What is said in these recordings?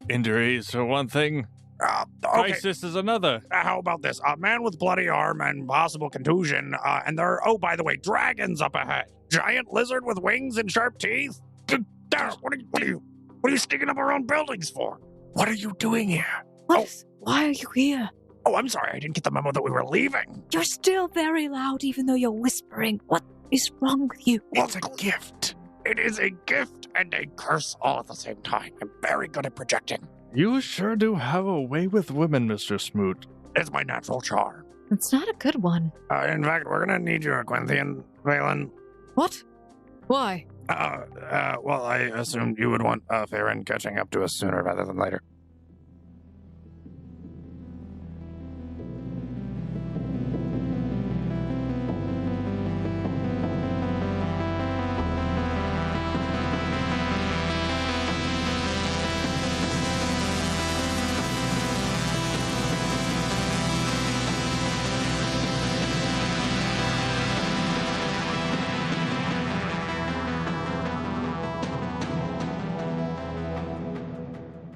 Injuries are one thing, Okay. crisis is another. How about this? A man with bloody arm and possible contusion, and there are, by the way, dragons up ahead. Giant lizard with wings and sharp teeth. What are you sticking up around buildings for? What are you doing here? Why are you here? Oh, I'm sorry, I didn't get the memo that we were leaving. You're still very loud even though you're whispering. What is wrong with you? It's a gift. It is a gift and a curse all at the same time. I'm very good at projecting. You sure do have a way with women, Mr. Smoot. It's my natural charm. It's not a good one. In fact, we're gonna need your Quinthian, Raelund. What? Why? Well, I assumed you would want Farron catching up to us sooner rather than later.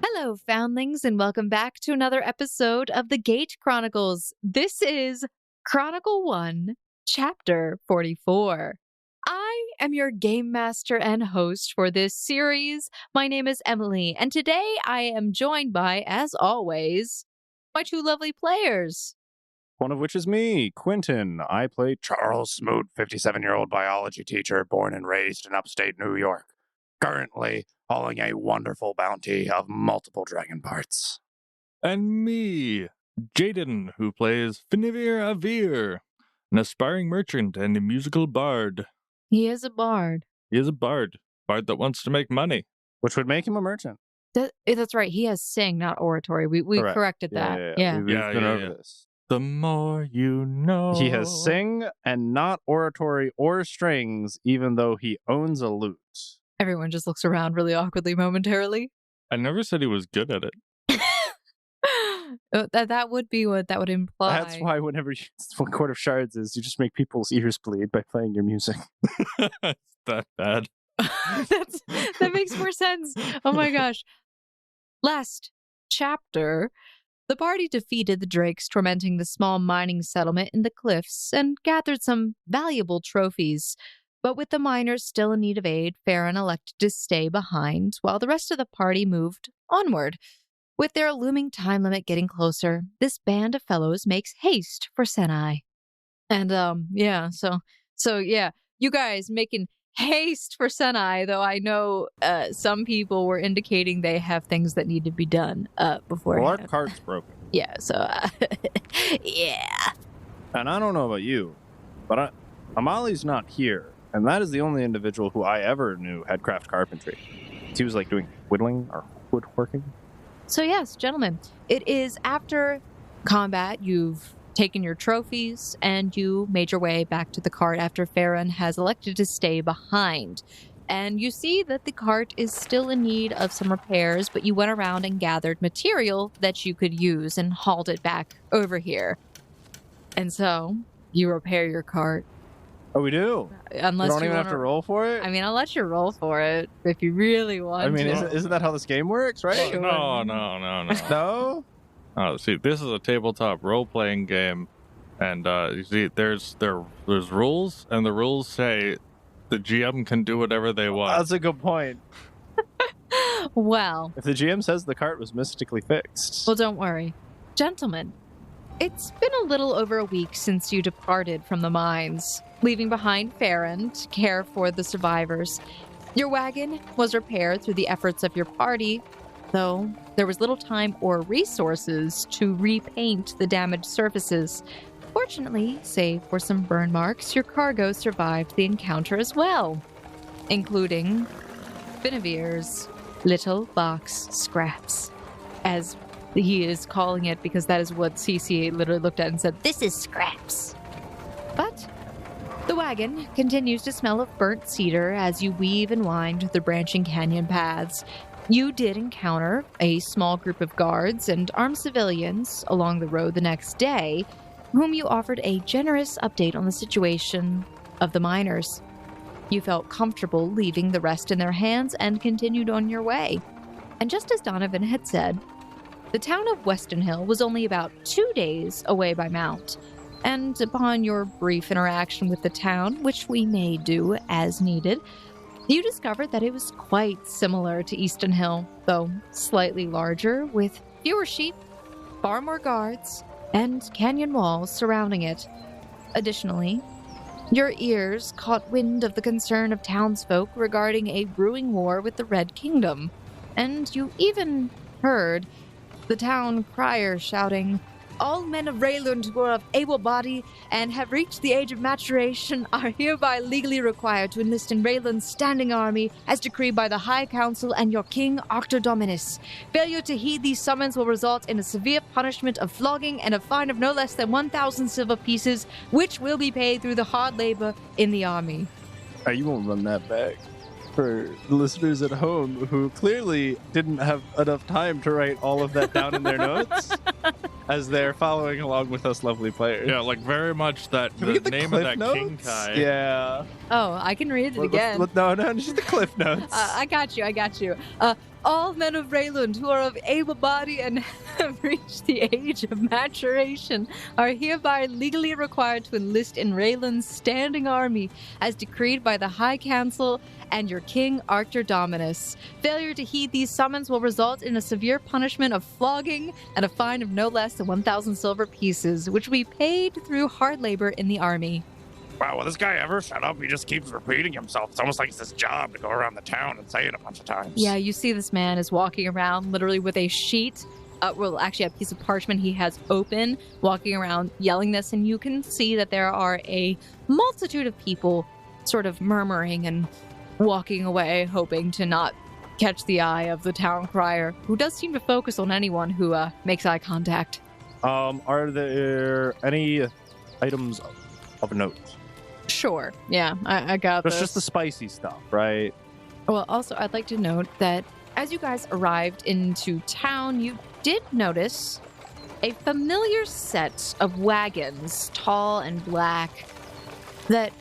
Hello, Foundlings, and welcome back to another episode of the Gate Chronicles. This is Chronicle 1, Chapter 44. I am your game master and host for this series. My name is Emily, and today I am joined by, as always, my two lovely players. One of which is me, Quentin. I play Charles Smoot, 57-year-old biology teacher, born and raised in upstate New York. Currently hauling a wonderful bounty of multiple dragon parts. And me, Jaden, who plays Finivir Ægir, an aspiring merchant and a musical bard. He is a bard. He is a bard that wants to make money. which would make him a merchant. That's right. He has sing, not oratory. We Correct. corrected that. Yeah. We've been over this. The more you know. He has sing and not oratory or strings, even though he owns a lute. Everyone just looks around really awkwardly momentarily. I never said he was good at it. That would be what that would imply. That's why whenever what Court of Shards is, you just make people's ears bleed by playing your music. It's that bad. That makes more sense. Oh my gosh. Last chapter, the party defeated the drakes tormenting the small mining settlement in the cliffs and gathered some valuable trophies. But with the miners still in need of aid, Farron elected to stay behind while the rest of the party moved onward. With their looming time limit getting closer, this band of fellows makes haste for Senai. And so you guys making haste for Senai, though I know some people were indicating they have things that need to be done before. Well, our cart's broken. Yeah, so yeah. And I don't know about you, but Amali's not here. And that is the only individual who I ever knew had craft carpentry. He was like doing whittling or woodworking. So yes, gentlemen, it is after combat. You've taken your trophies and you made your way back to the cart after Farron has elected to stay behind. And you see that the cart is still in need of some repairs, but you went around and gathered material that you could use and hauled it back over here. And so you repair your cart. Oh, we do? Unless we don't even have to roll for it? I mean, I'll let you roll for it if you really want to. I mean, isn't that how this game works, right? No. No? Oh, see, this is a tabletop role-playing game, and you see, there's rules, and the rules say the GM can do whatever they want. That's a good point. Well, If the GM says the cart was mystically fixed. well, don't worry. Gentlemen, it's been a little over a week since you departed from the mines, leaving behind Farron to care for the survivors. Your wagon was repaired through the efforts of your party, though there was little time or resources to repaint the damaged surfaces. Fortunately, save for some burn marks, your cargo survived the encounter as well, including Binivir's little box scraps, as he is calling it, because that is what CC literally looked at and said, "This is scraps." But the wagon continues to smell of burnt cedar as you weave and wind the branching canyon paths. You did encounter a small group of guards and armed civilians along the road the next day, whom you offered a generous update on the situation of the miners. You felt comfortable leaving the rest in their hands and continued on your way. And just as Donovan had said, the town of Weston Hill was only about 2 days away by mount. And upon your brief interaction with the town, which we may do as needed, you discovered that it was quite similar to Easton Hill, though slightly larger, with fewer sheep, far more guards, and canyon walls surrounding it. Additionally, your ears caught wind of the concern of townsfolk regarding a brewing war with the Red Kingdom, and you even heard the town crier shouting, "All men of Raelund who are of able body and have reached the age of maturation are hereby legally required to enlist in Raelund's standing army as decreed by the High Council and your king, Arctor Dominus. Failure to heed these summons will result in a severe punishment of flogging and a fine of no less than 1,000 silver pieces, which will be paid through the hard labor in the army." You won't run that back. For the listeners at home who clearly didn't have enough time to write all of that down in their notes as they're following along with us lovely players. Yeah, like very much that Can we the get the name of cliff that notes? king Kai. Yeah. Oh, I can read it again. No, just the cliff notes. I got you. All men of Raelund who are of able body and have reached the age of maturation are hereby legally required to enlist in Raelund's standing army as decreed by the High Council and your king, Arctor Dominus. Failure to heed these summons will result in a severe punishment of flogging and a fine of no less than 1,000 silver pieces, which will be paid through hard labor in the army. Wow, will this guy ever shut up? He just keeps repeating himself. It's almost like it's his job to go around the town and say it a bunch of times. Yeah, you see this man is walking around literally with a sheet, actually a piece of parchment he has open, walking around yelling this, and you can see that there are a multitude of people sort of murmuring and walking away, hoping to not catch the eye of the town crier, who does seem to focus on anyone who makes eye contact. Are there any items of note? Sure. Yeah, I got That's this. just the spicy stuff, right? Well, also, I'd like to note that as you guys arrived into town, you did notice a familiar set of wagons, tall and black, that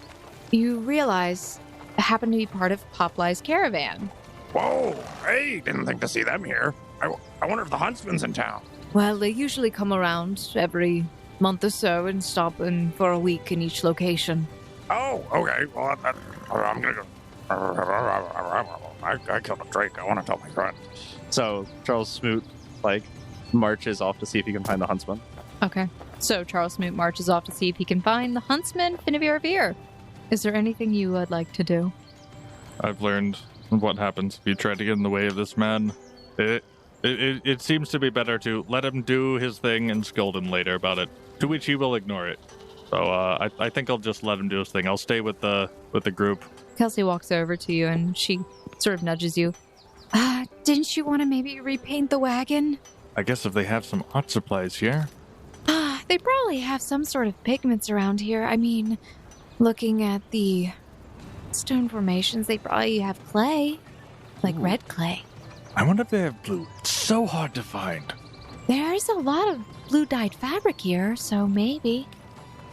you realize happened to be part of Poplai's caravan. Whoa, hey, didn't think to see them here. I wonder if the huntsman's in town. Well, they usually come around every month or so and stop in for a week in each location. Oh, okay. Well, I'm gonna go. I killed a drake. I want to tell my friend. So Charles Smoot, marches off to see if he can find the huntsman. Okay. So Charles Smoot marches off to see if he can find the huntsman, Finnevere. Is there anything you would like to do? I've learned what happens if you try to get in the way of this man. It seems to be better to let him do his thing and scold him later about it, to which he will ignore it. So I think I'll just let him do his thing. I'll stay with the group. Kelsey walks over to you and she sort of nudges you. Didn't you want to maybe repaint the wagon? I guess if they have some art supplies here. They probably have some sort of pigments around here. I mean, looking at the stone formations, they probably have clay. Like red clay. I wonder if they have blue. It's so hard to find. There's a lot of blue-dyed fabric here, so maybe.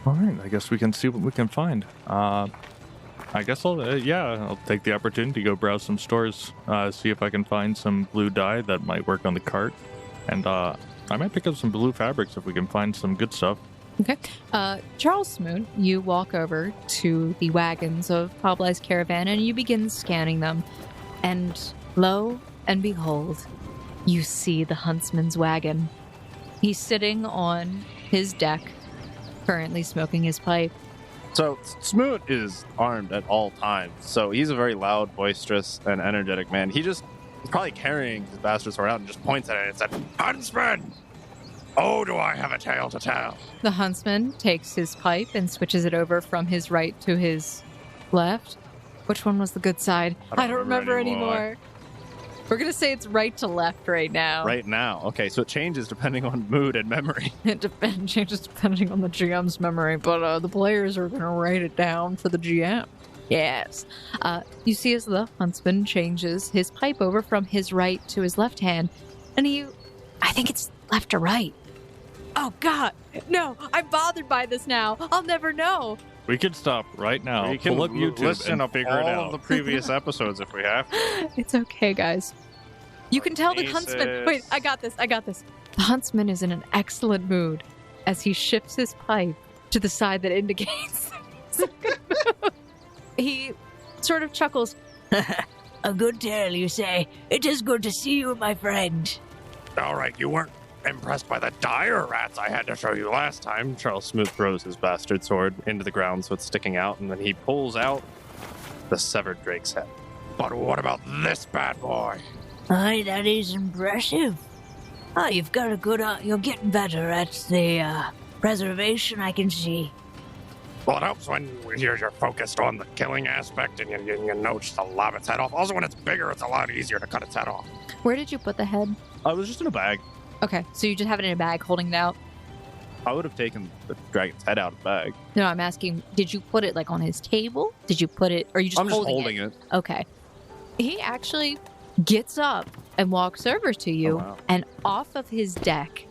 All right, I guess we can see what we can find. I guess I'll take the opportunity to go browse some stores, see if I can find some blue dye that might work on the cart. And I might pick up some blue fabrics if we can find some good stuff. Okay. Charles Smoot, you walk over to the wagons of Poplai's caravan and you begin scanning them. And lo and behold, you see the huntsman's wagon. He's sitting on his deck, currently smoking his pipe. So Smoot is armed at all times. So he's a very loud, boisterous, and energetic man. He's probably carrying his bastard sword out and just points at it and said, Huntsman! Oh, do I have a tale to tell? The huntsman takes his pipe and switches it over from his right to his left. Which one was the good side? I don't remember anymore. We're going to say it's right to left right now. Right now. Okay, so it changes depending on mood and memory. It changes depending on the GM's memory, but the players are going to write it down for the GM. Yes. You see as the huntsman changes his pipe over from his right to his left hand, and I think it's left to right. Oh, God. No, I'm bothered by this now. I'll never know. We could stop right now, We can pull up YouTube listen and up figure all it out. of the previous episodes if we have to. It's okay, guys. You can tell the huntsman... Wait, I got this. The huntsman is in an excellent mood as he shifts his pipe to the side that indicates. He sort of chuckles. A good tale, you say? It is good to see you, my friend. All right, you weren't impressed by the dire rats I had to show you last time. Charles Smoot throws his bastard sword into the ground so it's sticking out, and then he pulls out the severed drake's head. But what about this bad boy? Aye, that is impressive. You've got a good... you're getting better at the preservation, I can see. Well, it helps when you're focused on the killing aspect and you know just to lob its head off. Also, when it's bigger, it's a lot easier to cut its head off. Where did you put the head? I was just in a bag. Okay, so you just have it in a bag holding it out? I would have taken the dragon's head out of the bag. No, I'm asking, did you put it like on his table? Did you put it, or are you just I'm just holding holding it. Okay. He actually gets up and walks over to you, Oh, wow. and off of his deck.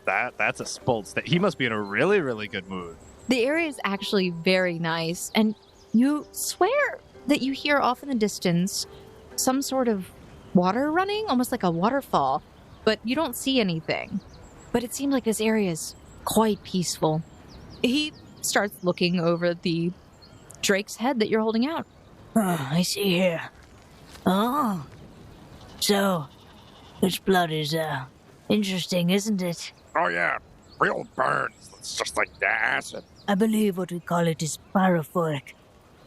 That's a spults. He must be in a really, really good mood. The area is actually very nice, and you swear that you hear off in the distance some sort of water running, almost like a waterfall, but you don't see anything. But it seems like this area is quite peaceful. He starts looking over the drake's head that you're holding out. Oh, I see here. Oh. So, its blood is, interesting, isn't it? Oh, yeah. Real burns. It's just like acid. I believe what we call it is pyrophoric.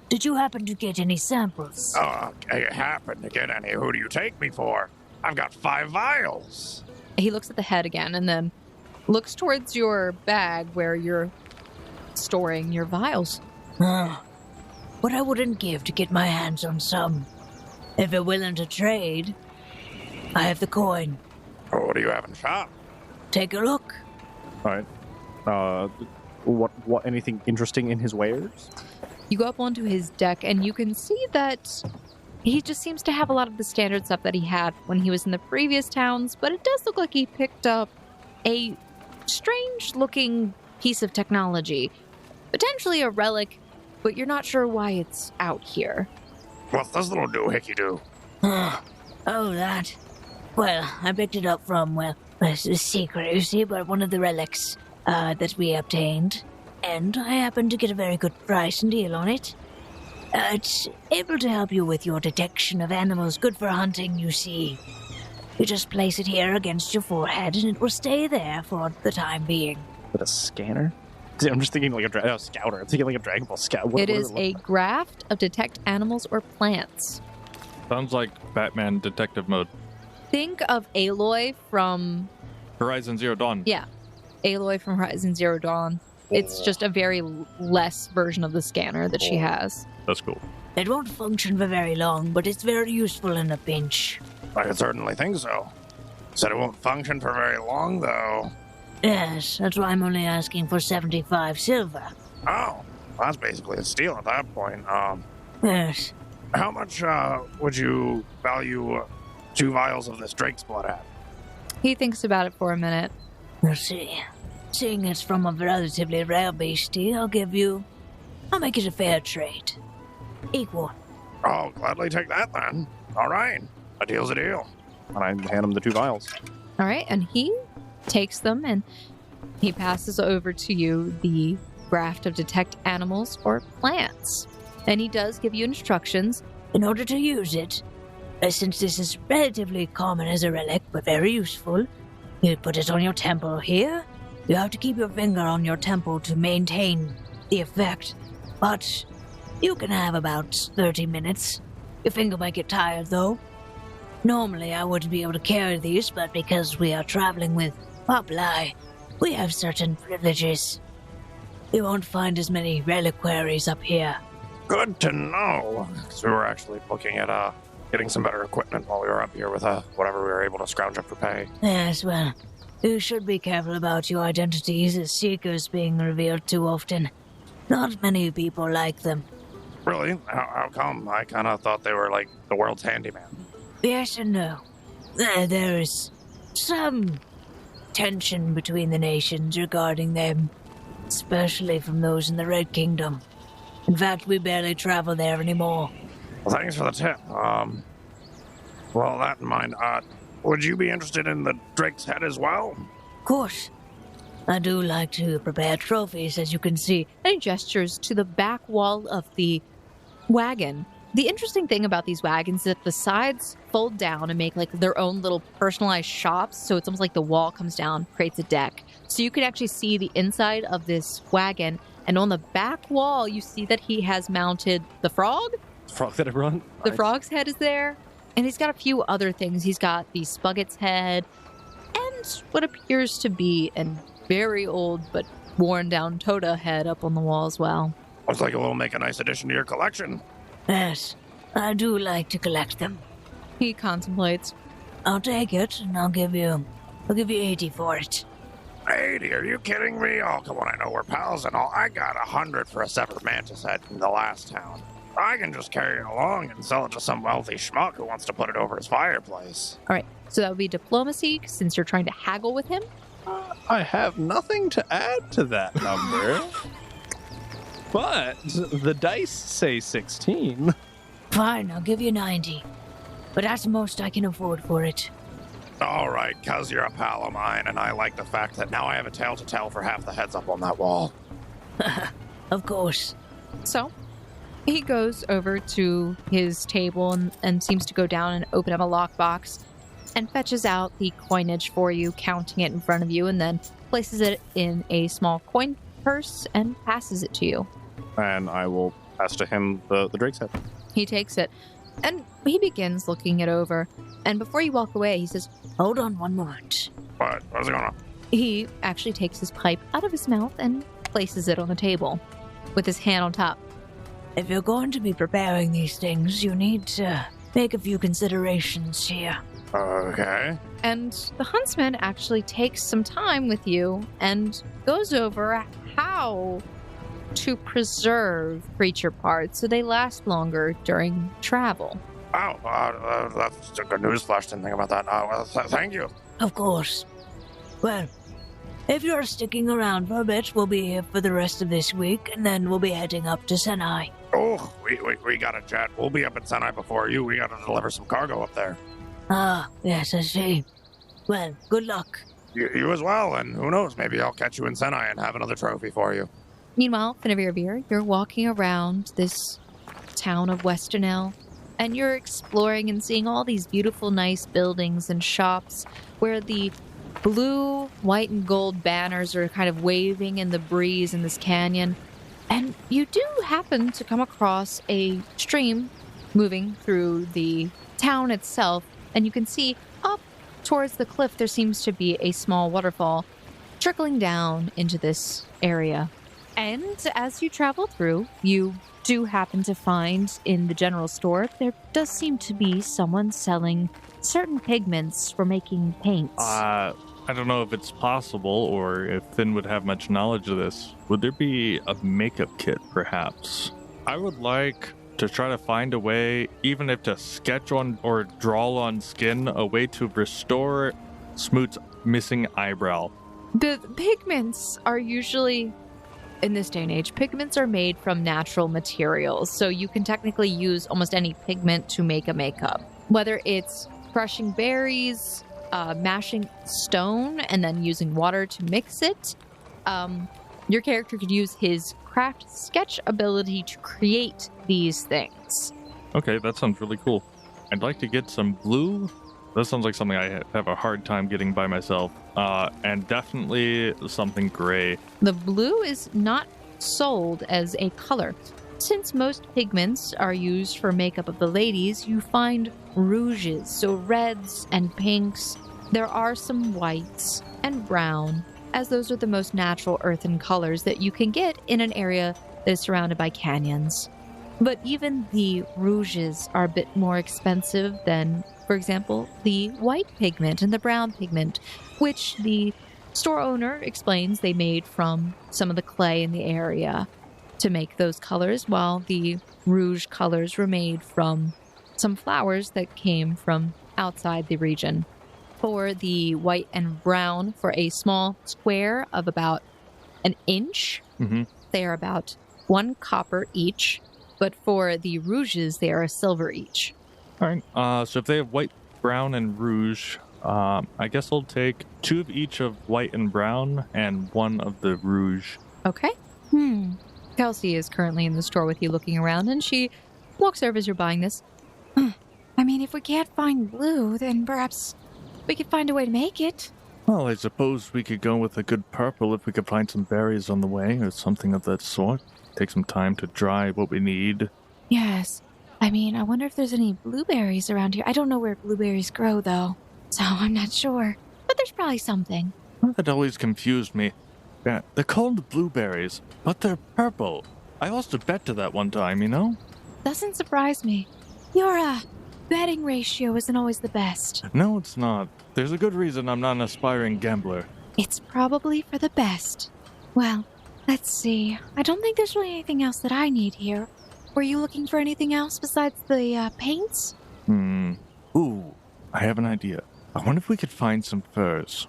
Did you happen to get any samples? Oh, I happen to get any. Who do you take me for? I've got 5 vials. He looks at the head again and then looks towards your bag where you're storing your vials. What I wouldn't give to get my hands on some. If you're willing to trade, I have the coin. What do you have in shop? Take a look. All right. What? Anything interesting in his wares? You go up onto his deck and you can see that he just seems to have a lot of the standard stuff that he had when he was in the previous towns, but it does look like he picked up a strange-looking piece of technology. Potentially a relic, but you're not sure why it's out here. What's this little doohickey-doo? Oh, that. Well, I picked it up from, it's a secret, you see, but one of the relics that we obtained. And I happened to get a very good price and deal on it. It's able to help you with your detection of animals good for hunting, you see. You just place it here against your forehead and it will stay there for the time being. With a scanner? See, I'm just thinking like a scouter. I'm thinking like a Dragon Ball scout. It is a graft of detect animals or plants. Sounds like Batman detective mode. Think of Aloy from... Horizon Zero Dawn. Yeah, Aloy from Horizon Zero Dawn. It's just a very less version of the scanner that she has. That's cool. It won't function for very long, but it's very useful in a pinch. I could certainly think so. Said it won't function for very long, though. Yes, that's why I'm only asking for 75 silver. Oh, that's basically a steal at that point. Yes. How much would you value 2 vials of this drake's blood at? He thinks about it for a minute. We'll see. Seeing it's from a relatively rare beastie, I'll make it a fair trade. Equal. Oh, gladly take that then. All right, a deal's a deal. And I hand him the 2 vials. All right, and he takes them and he passes over to you the graft of detect animals or plants. And he does give you instructions. In order to use it, since this is relatively common as a relic, but very useful, you put it on your temple here. You have to keep your finger on your temple to maintain the effect, but you can have about 30 minutes. Your finger might get tired, though. Normally, I wouldn't be able to carry these, but because we are traveling with Populi, we have certain privileges. You won't find as many reliquaries up here. Good to know, because we were actually looking at getting some better equipment while we were up here with whatever we were able to scrounge up for pay. Yes, well, you should be careful about your identities as seekers being revealed too often. Not many people like them. Really? How come? I kind of thought they were like the world's handyman. Yes and no. There is some tension between the nations regarding them, especially from those in the Red Kingdom. In fact, we barely travel there anymore. Well, thanks for the tip. Well, that in mind, would you be interested in the Drake's head as well? Of course. I do like to prepare trophies, as you can see. And he gestures to the back wall of the wagon. The interesting thing about these wagons is that the sides fold down and make like their own little personalized shops. So it's almost like the wall comes down, creates a deck. So you can actually see the inside of this wagon. And on the back wall, you see that he has mounted the frog. Frog that I run. The frog's head is there. And he's got a few other things. He's got the Spugget's head and what appears to be a very old but worn down Toda head up on the wall as well. Looks like it will make a nice addition to your collection. Yes, I do like to collect them. He contemplates. I'll take it, and I'll give you 80 for it. 80? Are you kidding me? Oh, come on, I know we're pals and all. I got 100 for a separate mantis head from the last town. I can just carry it along and sell it to some wealthy schmuck who wants to put it over his fireplace. All right, so that would be diplomacy since you're trying to haggle with him. I have nothing to add to that number. But the dice say 16. Fine, I'll give you 90. But that's the most I can afford for it. All right, cuz you're a pal of mine, and I like the fact that now I have a tale to tell for half the heads up on that wall. Of course. So he goes over to his table and seems to go down and open up a lockbox and fetches out the coinage for you, counting it in front of you, and then places it in a small coin purse and passes it to you. And I will pass to him the Drake's head. He takes it, and he begins looking it over. And before you walk away, he says, Hold on one moment. What's going on? he actually takes his pipe out of his mouth and places it on the table with his hand on top. If you're going to be preparing these things, you need to make a few considerations here. Okay. And the huntsman actually takes some time with you and goes over how to preserve creature parts so they last longer during travel. Oh, that's a good news flash. Didn't think about that. Thank you. Of course. Well, if you're sticking around for a bit, we'll be here for the rest of this week, and then we'll be heading up to Senai. Oh, we got a jet. We'll be up in Senai before you. We got to deliver some cargo up there. Ah, yes, I see. Well, good luck. You as well, and who knows, maybe I'll catch you in Senai and have another trophy for you. Meanwhile, Finavir, you're walking around this town of Westernell, and you're exploring and seeing all these beautiful, nice buildings and shops where the blue, white, and gold banners are kind of waving in the breeze in this canyon. And you do happen to come across a stream moving through the town itself, and you can see up towards the cliff there seems to be a small waterfall trickling down into this area. And as you travel through, you do happen to find in the general store, there does seem to be someone selling certain pigments for making paints. I don't know if it's possible or if Finn would have much knowledge of this. Would there be a makeup kit, perhaps? I would like to try to find a way, even if to sketch on or draw on skin, a way to restore Smoot's missing eyebrow. The pigments are usually, in this day and age, pigments are made from natural materials. So you can technically use almost any pigment to make a makeup. Whether it's crushing berries, mashing stone, and then using water to mix it. Your character could use his craft sketch ability to create these things. Okay, that sounds really cool. I'd like to get some blue. That sounds like something I have a hard time getting by myself. And definitely something gray. The blue is not sold as a color. Since most pigments are used for makeup of the ladies, you find rouges, so reds and pinks. There are some whites and brown, as those are the most natural earthen colors that you can get in an area that is surrounded by canyons. But even the rouges are a bit more expensive than, for example, the white pigment and the brown pigment, which the store owner explains they made from some of the clay in the area to make those colors, while the rouge colors were made from some flowers that came from outside the region. For the white and brown, for a small square of about an inch, they are about 1 copper each, but for the rouges, they are a silver each. All right. So if they have white brown and rouge. I guess I'll take 2 of each of white and brown and 1 of the rouge. Okay. Kelsey is currently in the store with you looking around, and she walks over as you're buying this. I mean, if we can't find blue, then perhaps we could find a way to make it. Well, I suppose we could go with a good purple if we could find some berries on the way or something of that sort. Take some time to dry what we need. Yes. I mean, I wonder if there's any blueberries around here. I don't know where blueberries grow, though, so I'm not sure. But there's probably something. Well, that always confused me. Yeah, they're called blueberries, but they're purple. I lost a bet to that one time, you know? Doesn't surprise me. Your, betting ratio isn't always the best. No, it's not. There's a good reason I'm not an aspiring gambler. It's probably for the best. Well, let's see. I don't think there's really anything else that I need here. Were you looking for anything else besides the, paints? Ooh, I have an idea. I wonder if we could find some furs.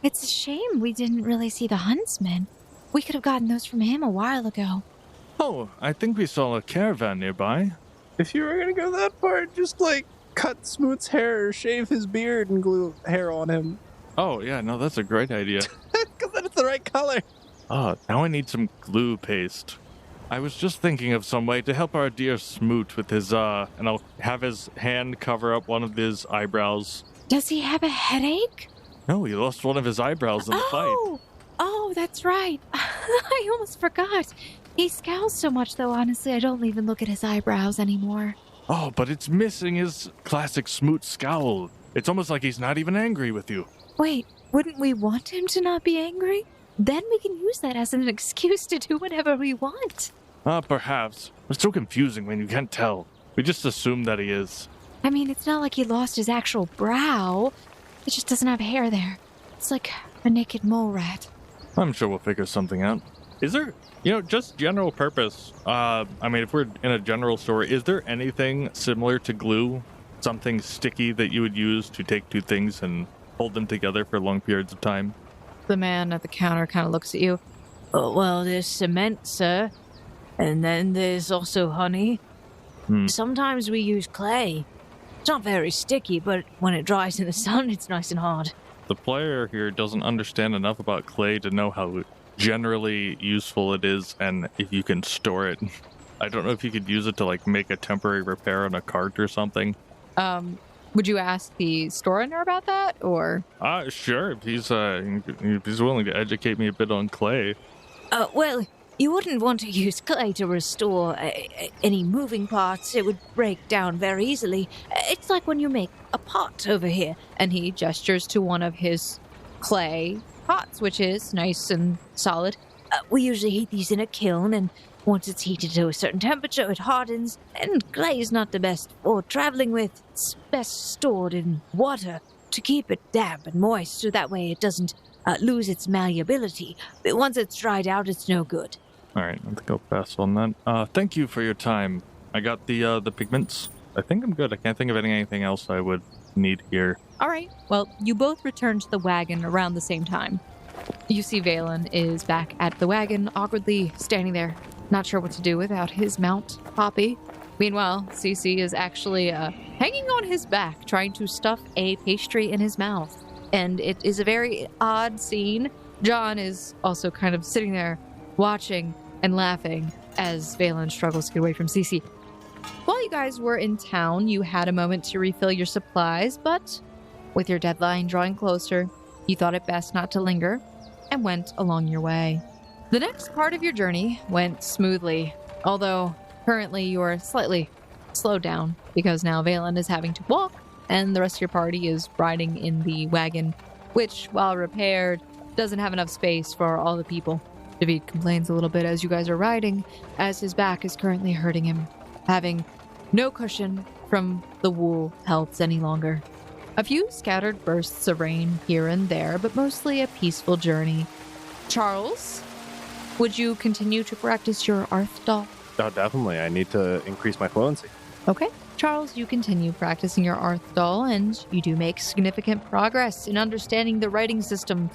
It's a shame we didn't really see the huntsman. We could have gotten those from him a while ago. Oh, I think we saw a caravan nearby. If you were gonna go that far, just cut Smoot's hair or shave his beard and glue hair on him. Oh, yeah, no, that's a great idea. Because then it's the right color. Oh, now I need some glue paste. I was just thinking of some way to help our dear Smoot with his, and I'll have his hand cover up one of his eyebrows. Does he have a headache? No, he lost one of his eyebrows in the fight. Oh, that's right. I almost forgot. He scowls so much, though, honestly, I don't even look at his eyebrows anymore. Oh, but it's missing his classic Smoot scowl. It's almost like he's not even angry with you. Wait, wouldn't we want him to not be angry? Then we can use that as an excuse to do whatever we want. Perhaps. It's so confusing when you can't tell. We just assume that he is. I mean, it's not like he lost his actual brow. It just doesn't have hair there. It's like a naked mole rat. I'm sure we'll figure something out. Is there, just general purpose? I mean, if we're in a general store, is there anything similar to glue? Something sticky that you would use to take 2 things and hold them together for long periods of time? The man at the counter kind of looks at you. Oh, well, there's cement, sir. And then there's also honey. Sometimes we use clay. It's not very sticky, but when it dries in the sun, it's nice and hard. The player here doesn't understand enough about clay to know how generally useful it is and if you can store it. I don't know if you could use it to, make a temporary repair on a cart or something. Would you ask the store owner about that, or? Sure, if he's willing to educate me a bit on clay. Well, you wouldn't want to use clay to restore any moving parts. It would break down very easily. It's like when you make a pot over here. And he gestures to one of his clay pots, which is nice and solid. We usually heat these in a kiln, and once it's heated to a certain temperature, it hardens. And clay is not the best for traveling with. It's best stored in water to keep it damp and moist, so that way it doesn't lose its malleability. But once it's dried out, it's no good. All right, I think I'll pass on that. Thank you for your time. I got the pigments. I think I'm good. I can't think of anything else I would need here. All right. Well, you both return to the wagon around the same time. You see Valen is back at the wagon, awkwardly standing there, not sure what to do without his mount, Poppy. Meanwhile, Cece is actually hanging on his back, trying to stuff a pastry in his mouth. And it is a very odd scene. John is also kind of sitting there, watching and laughing as Valen struggles to get away from Cece. While you guys were in town, you had a moment to refill your supplies, but with your deadline drawing closer, you thought it best not to linger and went along your way. The next part of your journey went smoothly, although currently you are slightly slowed down because now Valen is having to walk and the rest of your party is riding in the wagon, which, while repaired, doesn't have enough space for all the people. David complains a little bit as you guys are riding, as his back is currently hurting him, having no cushion from the wool pelts any longer. A few scattered bursts of rain here and there, but mostly a peaceful journey. Charles, would you continue to practice your Arthdal? Oh, definitely. I need to increase my fluency. Okay. Charles, you continue practicing your Arthdal, and you do make significant progress in understanding the writing system.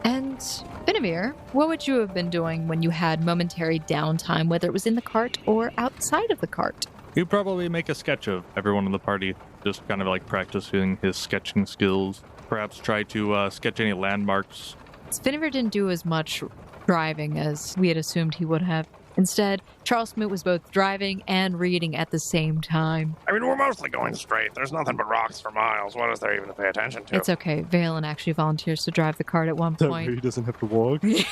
And Benavir, what would you have been doing when you had momentary downtime, whether it was in the cart or outside of the cart? You probably make a sketch of everyone in the party just kind of like practicing his sketching skills. Perhaps try to sketch any landmarks. Spinnifer didn't do as much driving as we had assumed he would have. Instead, Charles Smoot was both driving and reading at the same time. I mean, we're mostly going straight. There's nothing but rocks for miles. What is there even to pay attention to? It's okay. Valen actually volunteers to drive the cart at one point. He doesn't have to walk. Yeah,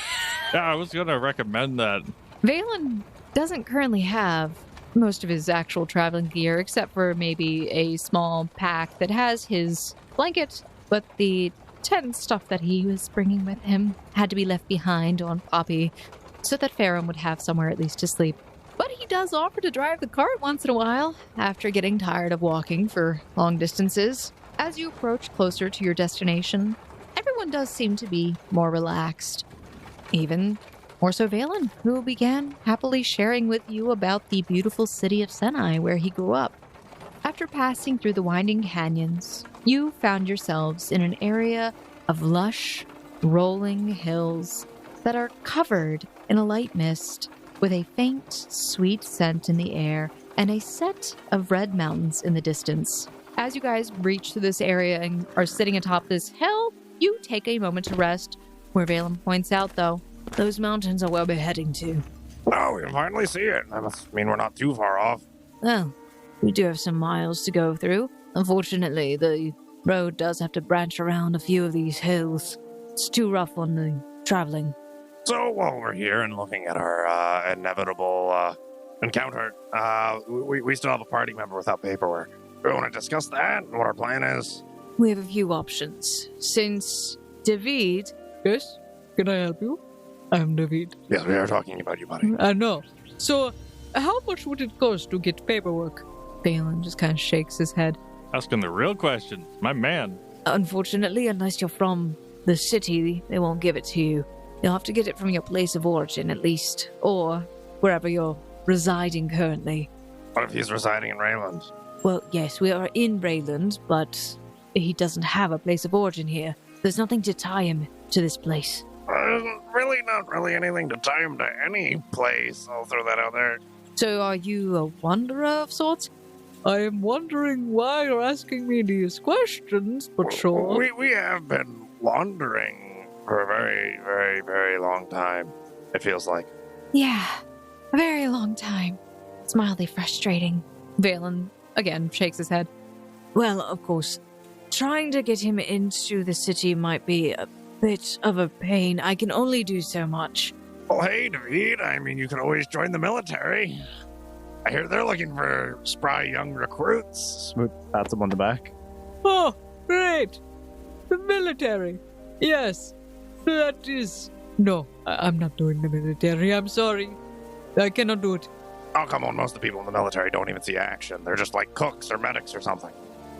I was going to recommend that. Valen doesn't currently have most of his actual traveling gear, except for maybe a small pack that has his blanket, but the tent stuff that he was bringing with him had to be left behind on Poppy, so that Farron would have somewhere at least to sleep. But he does offer to drive the cart once in a while, after getting tired of walking for long distances. As you approach closer to your destination, everyone does seem to be more relaxed. Even more so Valen, who began happily sharing with you about the beautiful city of Senai where he grew up. After passing through the winding canyons, you found yourselves in an area of lush, rolling hills that are covered in a light mist with a faint, sweet scent in the air and a set of red mountains in the distance. As you guys reach to this area and are sitting atop this hill, you take a moment to rest, where Valen points out, though, Those mountains are where we're heading to. Oh, we can finally see it. That must mean we're not too far off. Well, we do have some miles to go through. Unfortunately, the road does have to branch around a few of these hills. It's too rough on the traveling. So while we're here and looking at our inevitable encounter, we still have a party member without paperwork. We want to discuss that and what our plan is. We have a few options. Since David... Yes? Can I help you? I'm David. Yes, we are talking about you, buddy. I know. So, how much would it cost to get paperwork? Valen just kind of shakes his head. Asking the real questions. My man. Unfortunately, unless you're from the city, they won't give it to you. You'll have to get it from your place of origin, at least, or wherever you're residing currently. What if he's residing in Raelund? Well, yes, we are in Raelund, but he doesn't have a place of origin here. There's nothing to tie him to this place. Really not really anything to tie him to any place. I'll throw that out there. So are you a wanderer of sorts? I am wondering why you're asking me these questions, but sure. We have been wandering for a very, very, very long time, it feels like. Yeah, a very long time. It's mildly frustrating. Valen, again, shakes his head. Well, of course, trying to get him into the city might be a bit of a pain. I can only do so much. Well, hey, David, I mean, you can always join the military. I hear they're looking for spry young recruits. Smoot pats him on the back. Oh, great! The military. Yes, that is... No, I'm not doing the military. I'm sorry. I cannot do it. Oh, come on, most of the people in the military don't even see action. They're just like cooks or medics or something.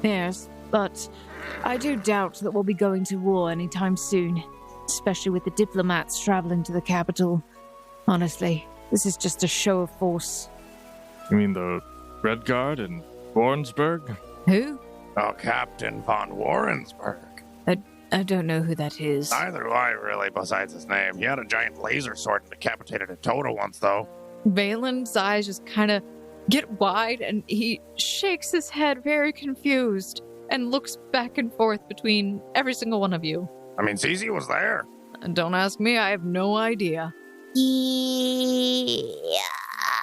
Yes, but I do doubt that we'll be going to war anytime soon, especially with the diplomats traveling to the capital. Honestly, this is just a show of force. You mean the Red Guard in Warrensburg? Who? Oh, Captain von Warrensburg. I don't know who that is. Neither do I, really, besides his name. He had a giant laser sword and decapitated a Tota once, though. Valen's eyes just kind of get wide, and he shakes his head very confused and looks back and forth between every single one of you. I mean, Cece was there. And don't ask me, I have no idea. Yeah,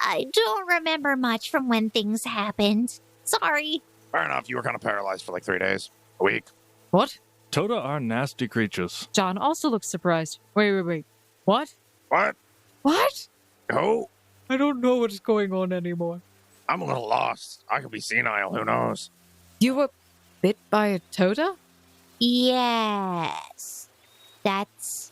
I don't remember much from when things happened. Sorry. Fair enough, you were kind of paralyzed for like 3 days. A week. What? Tota are nasty creatures. John also looks surprised. Wait. What? What? What? Who? I don't know what's going on anymore. I'm a little lost. I could be senile, who knows? You were bit by a Tota? Yes. That's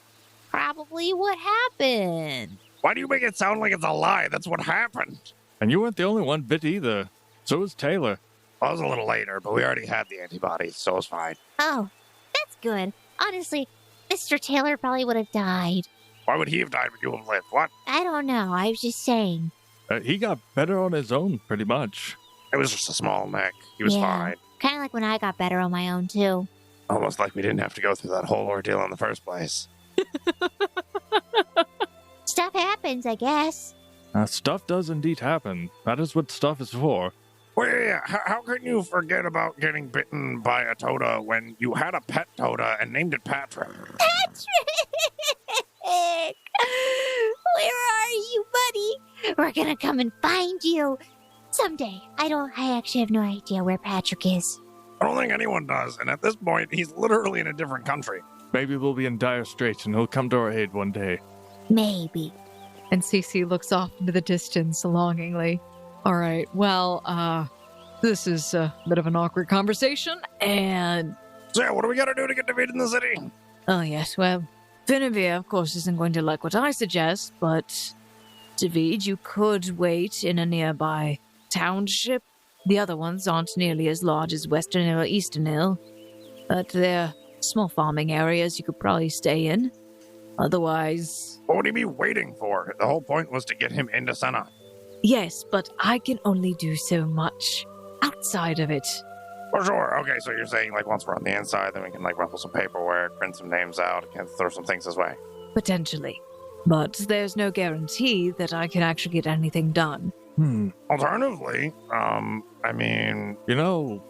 probably what happened. Why do you make it sound like it's a lie? That's what happened. And you weren't the only one bit either. So was Taylor. Well, it was a little later, but we already had the antibodies, so it's fine. Oh, that's good. Honestly, Mr. Taylor probably would have died. Why would he have died when you have lived? What? I don't know. I was just saying. He got better on his own, pretty much. It was just a small neck. He was fine. Kind of like when I got better on my own, too. Almost like we didn't have to go through that whole ordeal in the first place. Stuff happens, I guess. Stuff does indeed happen. That is what stuff is for. Wait, how can you forget about getting bitten by a Toda when you had a pet Toda and named it Patrick? Patrick! Where are you, buddy? We're gonna come and find you. Someday. I actually have no idea where Patrick is. I don't think anyone does, and at this point, he's literally in a different country. Maybe we'll be in dire straits and he'll come to our aid one day. Maybe. And Cece looks off into the distance longingly. All right, well, this is a bit of an awkward conversation, and... So yeah, what do we gotta do to get David in the city? Oh, yes, well, Finevere, of course, isn't going to like what I suggest, but David, you could wait in a nearby township. The other ones aren't nearly as large as Western Hill or Eastern Hill, but they're small farming areas you could probably stay in. Otherwise... What would he be waiting for? The whole point was to get him into Senna. Yes, but I can only do so much outside of it. For sure. Okay, so you're saying, like, once we're on the inside, then we can, like, ruffle some paperwork, print some names out, and throw some things his way. Potentially. But there's no guarantee that I can actually get anything done. Alternatively, I mean... You know,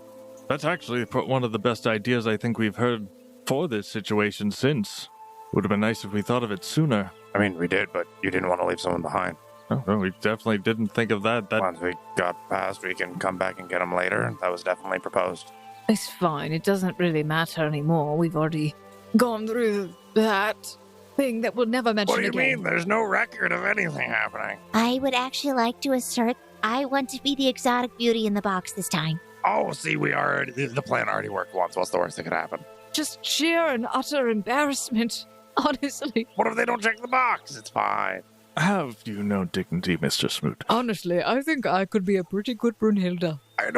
that's actually one of the best ideas I think we've heard for this situation since. Would have been nice if we thought of it sooner. I mean, we did, but you didn't want to leave someone behind. No, we definitely didn't think of that. Once we got past, we can come back and get him later. That was definitely proposed. It's fine. It doesn't really matter anymore. We've already gone through that thing that we'll never mention What do you again. mean? There's no record of anything happening. I would actually like to assert I want to be the exotic beauty in the box this time. Oh, see, the plan already worked once. What's the worst that could happen? Just sheer and utter embarrassment, honestly. What if they don't check the box? It's fine. Have you no dignity, Mr. Smoot? Honestly, I think I could be a pretty good Brunhilde. I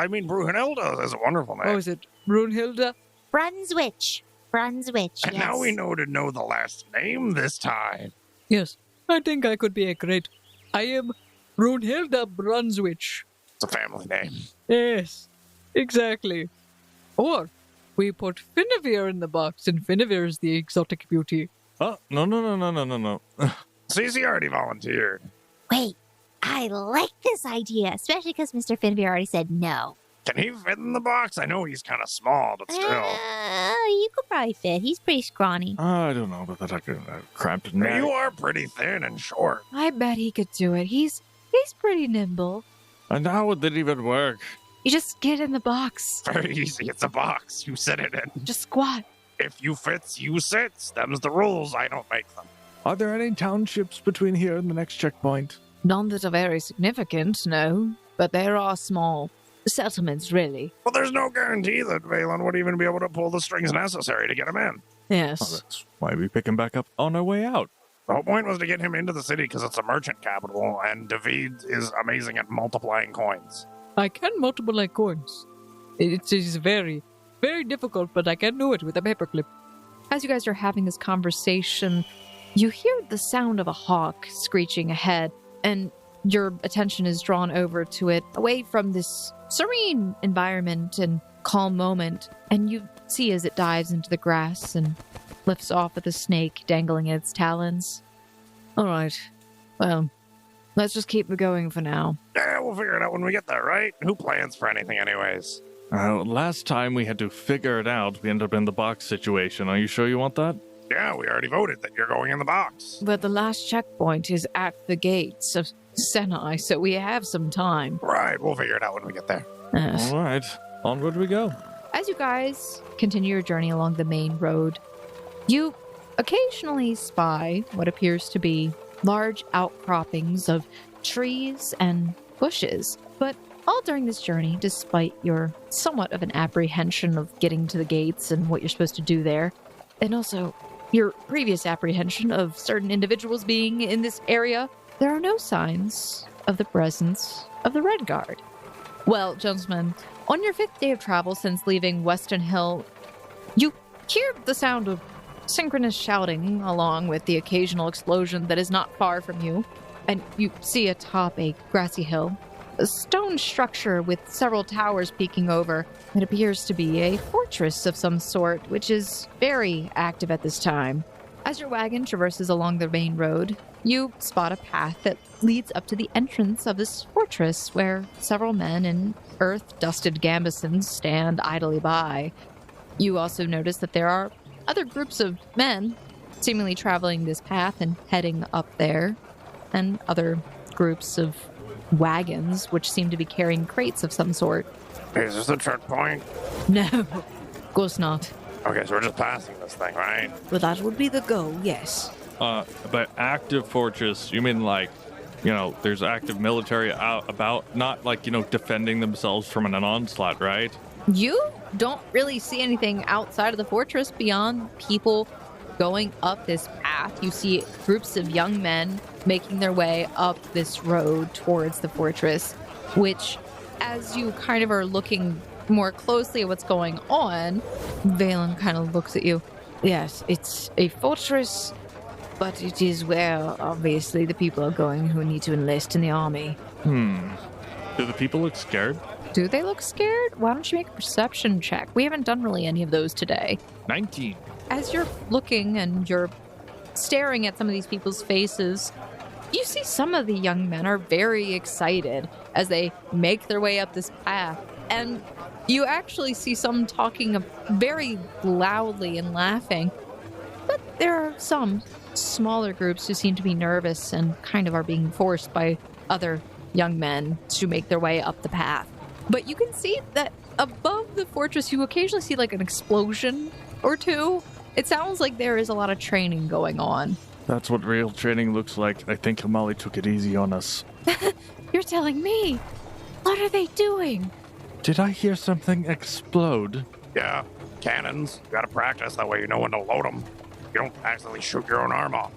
mean, Brunhilde is a wonderful name. Oh, is it Brunhilde? Brunswick. And now we know to know the last name this time. Yes, I think I could be a great... I am Brunhilde Brunswick. It's a family name. Yes, exactly. Or we put Finevere in the box, and Finevere is the exotic beauty. Oh, no. Cece already volunteered. Wait, I like this idea, especially because Mr. Finvere already said no. Can he fit in the box? I know he's kind of small, but still. You could probably fit. He's pretty scrawny. I don't know about that. Cramped neck. You are pretty thin and short. I bet he could do it. He's pretty nimble. And how would that even work? You just get in the box. Very easy. It's a box. You sit it in. Just squat. If you fits, you sits. Them's the rules. I don't make them. Are there any townships between here and the next checkpoint? None that are very significant, no. But there are small settlements, really. Well, there's no guarantee that Raelund would even be able to pull the strings necessary to get him in. Yes. Oh, that's why we pick him back up on our way out. The whole point was to get him into the city because it's a merchant capital, and David is amazing at multiplying coins. I can multiply coins. It is very, very difficult, but I can do it with a paperclip. As you guys are having this conversation, you hear the sound of a hawk screeching ahead, and your attention is drawn over to it, away from this serene environment and calm moment, and you see as it dives into the grass and lifts off with a snake dangling in its talons. All right. Well, let's just keep it going for now. Yeah, we'll figure it out when we get there, right? Who plans for anything anyways? Last time we had to figure it out, we ended up in the box situation. Are you sure you want that? Yeah, we already voted that you're going in the box. But the last checkpoint is at the gates of Senai, so we have some time. Right, we'll figure it out when we get there. Yes. All right, onward we go. As you guys continue your journey along the main road, you occasionally spy what appears to be large outcroppings of trees and bushes. But all during this journey, despite your somewhat of an apprehension of getting to the gates and what you're supposed to do there, and also your previous apprehension of certain individuals being in this area, there are no signs of the presence of the Red Guard. Well, gentlemen, on your 5th day of travel since leaving Western Hill, you hear the sound of synchronous shouting along with the occasional explosion that is not far from you, and you see atop a grassy hill a stone structure with several towers peeking over. It appears to be a fortress of some sort, which is very active at this time. As your wagon traverses along the main road, you spot a path that leads up to the entrance of this fortress where several men in earth-dusted gambesons stand idly by. You also notice that there are other groups of men seemingly traveling this path and heading up there, and other groups of wagons which seem to be carrying crates of some sort. Hey, is this a checkpoint? No, of course not. Okay, so we're just passing this thing, right? But that would be the goal, yes. But active fortress, you mean like, there's active military out about, not like, defending themselves from an onslaught, right? You don't really see anything outside of the fortress beyond people going up this path. You see groups of young men making their way up this road towards the fortress, which, as you kind of are looking more closely at what's going on, Valen kind of looks at you. Yes, it's a fortress, but it is where, obviously, the people are going who need to enlist in the army. Do the people look scared? Do they look scared? Why don't you make a perception check? We haven't done really any of those today. 19. As you're looking and you're staring at some of these people's faces, you see some of the young men are very excited as they make their way up this path. And you actually see some talking very loudly and laughing. But there are some smaller groups who seem to be nervous and kind of are being forced by other young men to make their way up the path. But you can see that above the fortress, you occasionally see like an explosion or two. It sounds like there is a lot of training going on. That's what real training looks like. I think Amali took it easy on us. You're telling me? What are they doing? Did I hear something explode? Yeah, cannons. You gotta practice, that way you know when to load them. You don't accidentally shoot your own arm off.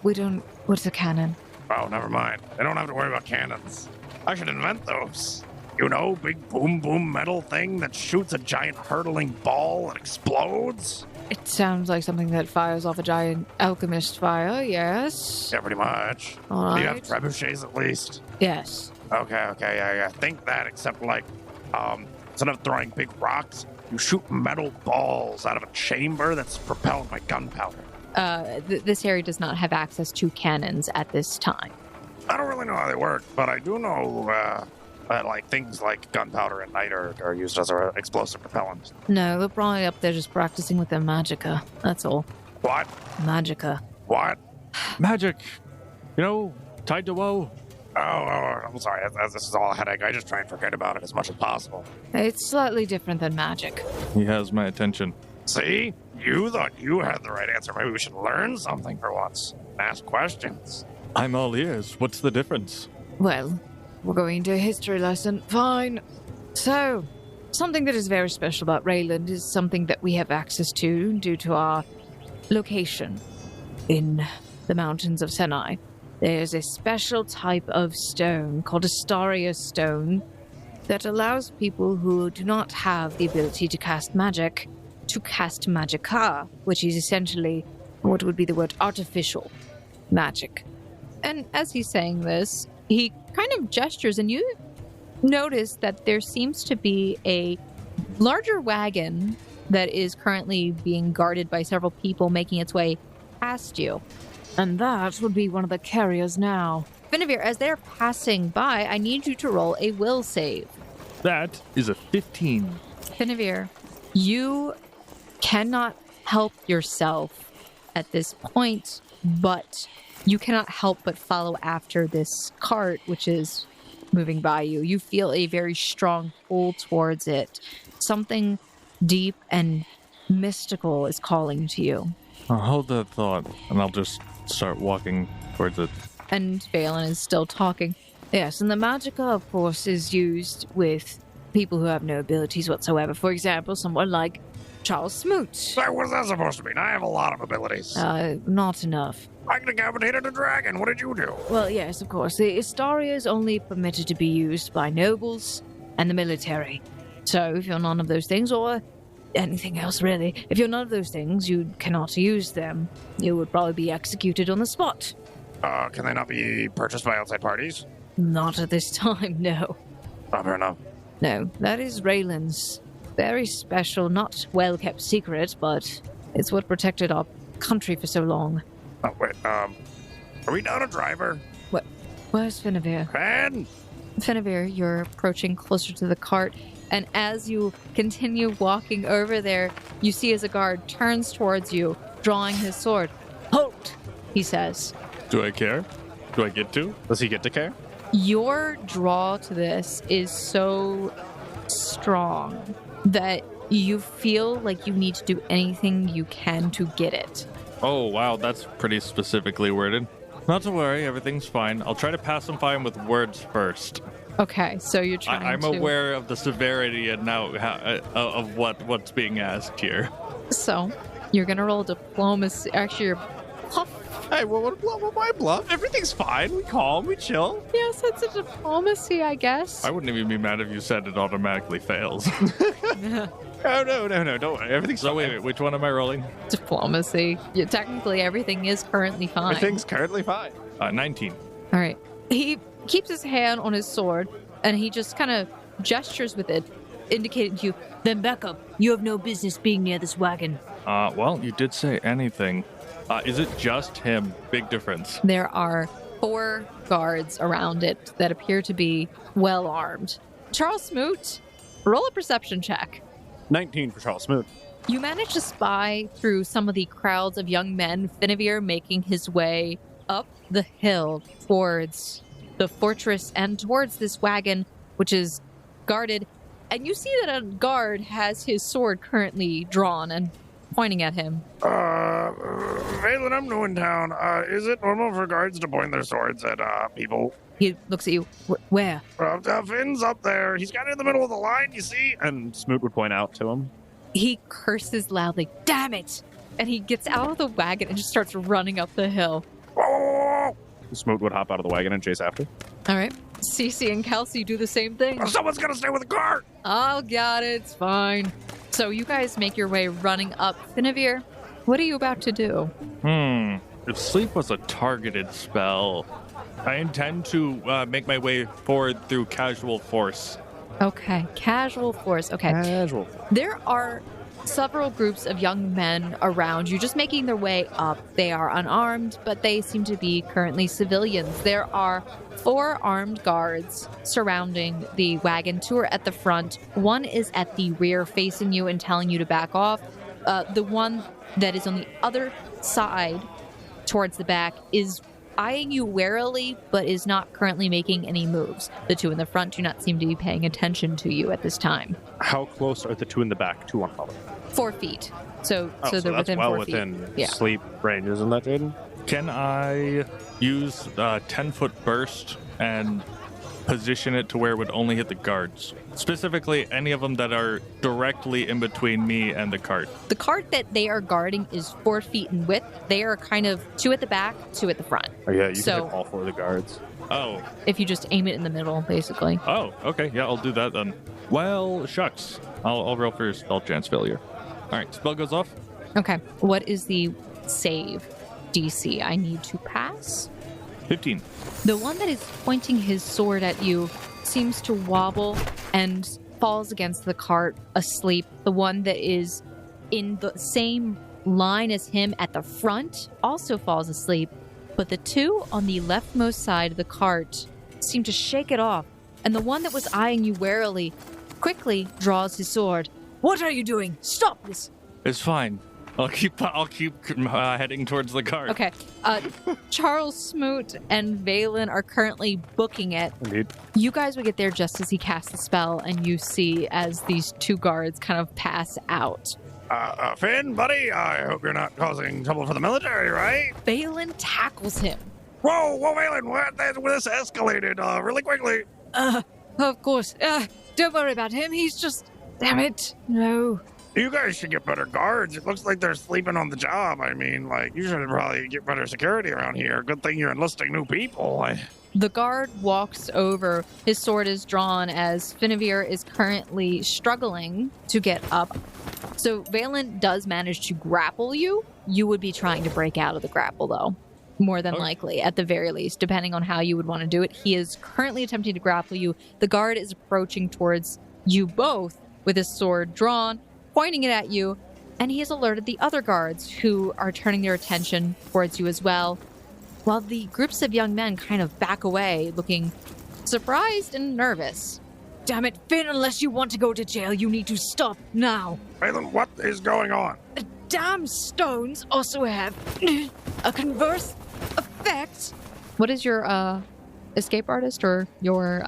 We don't... What's a cannon? Oh, never mind. They don't have to worry about cannons. I should invent those. Big boom metal thing that shoots a giant hurtling ball and explodes? It sounds like something that fires off a giant alchemist fire, yes? Yeah, pretty much. All Do you right. have trebuchets at least? Yes. Okay, yeah. Think that, except like, instead of throwing big rocks, you shoot metal balls out of a chamber that's propelled by gunpowder. This area does not have access to cannons at this time. I don't really know how they work, but I do know that like things like gunpowder and niter are used as an explosive propellant. No, they're probably up there just practicing with their magicka. That's all. What? Magicka. What? Magic. Tied to woe. Oh, I'm sorry. As this is all a headache, I just try and forget about it as much as possible. It's slightly different than magic. He has my attention. See? You thought you had the right answer. Maybe we should learn something for once. Ask questions. I'm all ears. What's the difference? Well, we're going into a history lesson. Fine. So, something that is very special about Raelund is something that we have access to due to our location in the mountains of Senai. There's a special type of stone called Astaria stone that allows people who do not have the ability to cast magic to cast magicka, which is essentially what would be the word artificial magic. And as he's saying this, he kind of gestures, and you notice that there seems to be a larger wagon that is currently being guarded by several people making its way past you. And that would be one of the carriers now. Finavir, as they're passing by, I need you to roll a will save. That is a 15. Finavir, you cannot help yourself at this point, but you cannot help but follow after this cart, which is moving by you. You feel a very strong pull towards it. Something deep and mystical is calling to you. I'll hold that thought, and I'll just start walking towards it. And Valen is still talking. Yes, and the magicka, of course, is used with people who have no abilities whatsoever. For example, someone like Charles Smoot. So what's that supposed to mean? I have a lot of abilities. Not enough. I decapitated a dragon. What did you do? Well, yes, of course. The Astaria is only permitted to be used by nobles and the military. So if you're none of those things, or anything else really, if you're none of those things, you cannot use them. You would probably be executed on the spot. Can they not be purchased by outside parties? Not at this time, no. Oh, fair enough. No, that is Raelund's very special, not well-kept secret, but it's what protected our country for so long. Oh, wait, are we down a driver? Where's Finavir? Fen! Finavir, you're approaching closer to the cart, and as you continue walking over there, you see as a guard turns towards you, drawing his sword. "Halt!" he says. Do I care? Do I get to? Does he get to care? Your draw to this is so strong that you feel like you need to do anything you can to get it. Oh, wow, that's pretty specifically worded. Not to worry, everything's fine. I'll try to pacify him with words first. Okay, so you're trying I'm to... aware of the severity and now of what's being asked here. So, you're gonna roll diplomacy. Actually, you're... Hey, why bluff? Everything's fine. We calm, we chill. Yes, it's a diplomacy, I guess. I wouldn't even be mad if you said it automatically fails. Oh, no, don't worry. Everything's So fine. wait, which one am I rolling? Diplomacy. Yeah, technically, everything is currently fine. Everything's currently fine. 19. All right. He keeps his hand on his sword, and he just kind of gestures with it, indicating to you, Then back up. You have no business being near this wagon. Well, you did say anything. Is it just him? Big difference. there are 4 guards around it that appear to be well armed. Charles Smoot, roll a perception check. 19 for Charles Smoot. You manage to spy through some of the crowds of young men, Finavir making his way up the hill towards the fortress and towards this wagon, which is guarded. And you see that a guard has his sword currently drawn and pointing at him. Raelund, I'm new in town. Is it normal for guards to point their swords at, people? He looks at you. Where? Finn's up there. He's kind of in the middle of the line, you see? And Smoot would point out to him. He curses loudly. Damn it! And he gets out of the wagon and just starts running up the hill. Whoa, whoa, whoa, Smoot would hop out of the wagon and chase after. All right. Cece and Kelsey do the same thing. whoa. Someone's gonna stay with the cart! Oh, got it. It's fine. So you guys make your way running up. Finavir, what are you about to do? If sleep was a targeted spell, I intend to make my way forward through casual force. Okay. Casual force. Okay. Casual. There are several groups of young men around you just making their way up. They are unarmed, but they seem to be currently civilians. There are 4 armed guards surrounding the wagon. 2 are at the front. 1 is at the rear facing you and telling you to back off. The one that is on the other side towards the back is eyeing you warily, but is not currently making any moves. The 2 in the front do not seem to be paying attention to you at this time. How close are the 2 in the back to one another? 4 feet. So So they're that's within well 4 within feet. Yeah. sleep range, isn't that, Jaden? Can I use a 10-foot burst and position it to where it would only hit the guards? Specifically, any of them that are directly in between me and the cart. The cart that they are guarding is 4 feet in width. They are kind of 2 at the back, 2 at the front. Oh, yeah, you So- can hit all 4 of the guards. Oh, If you just aim it in the middle, basically. okay, yeah, I'll do that then. Well, shucks. I'll roll for spell chance failure. All right, spell goes off. Okay. What is the save DC I need to pass? 15. The one that is pointing his sword at you seems to wobble and falls against the cart asleep. The one that is in the same line as him at the front also falls asleep. But the 2 on the leftmost side of the cart seem to shake it off. And the one that was eyeing you warily quickly draws his sword. What are you doing? Stop this. It's fine. I'll keep heading towards the cart. Okay. Charles Smoot and Valen are currently booking it. Indeed. You guys would get there just as he casts the spell, and you see as these 2 guards kind of pass out. Finn, buddy, I hope you're not causing trouble for the military, right? Valen tackles him. Whoa, Valen, what? This escalated really quickly. Of course. Don't worry about him. He's just... Damn it. No. You guys should get better guards. It looks like they're sleeping on the job. I mean, like, you should probably get better security around here. Good thing you're enlisting new people. The guard walks over. His sword is drawn as Finavir is currently struggling to get up. So Valen does manage to grapple you. You would be trying to break out of the grapple, though. More than likely, at the very least, depending on how you would want to do it. He is currently attempting to grapple you. The guard is approaching towards you both with his sword drawn, pointing it at you, and he has alerted the other guards who are turning their attention towards you as well, while the groups of young men kind of back away, looking surprised and nervous. Damn it, Finn, unless you want to go to jail, you need to stop now. Raelund, what is going on? The damn stones also have a converse effect. What is your escape artist or your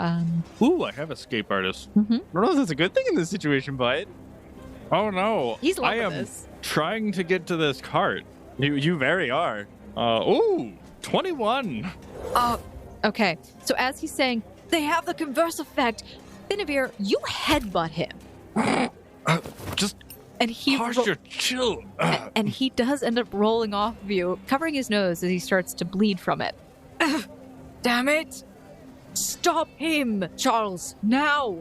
Ooh, I have escape artist. I don't know if that's a good thing in this situation, but Oh no. He's I loving am this. trying to get to this cart. you very are. Ooh, 21. Okay, so as he's saying, They have the converse effect. Finavir, you headbutt him. Just And he posture chill. and he does end up rolling off of you, covering his nose as he starts to bleed from it. Damn it. Stop him, Charles, now.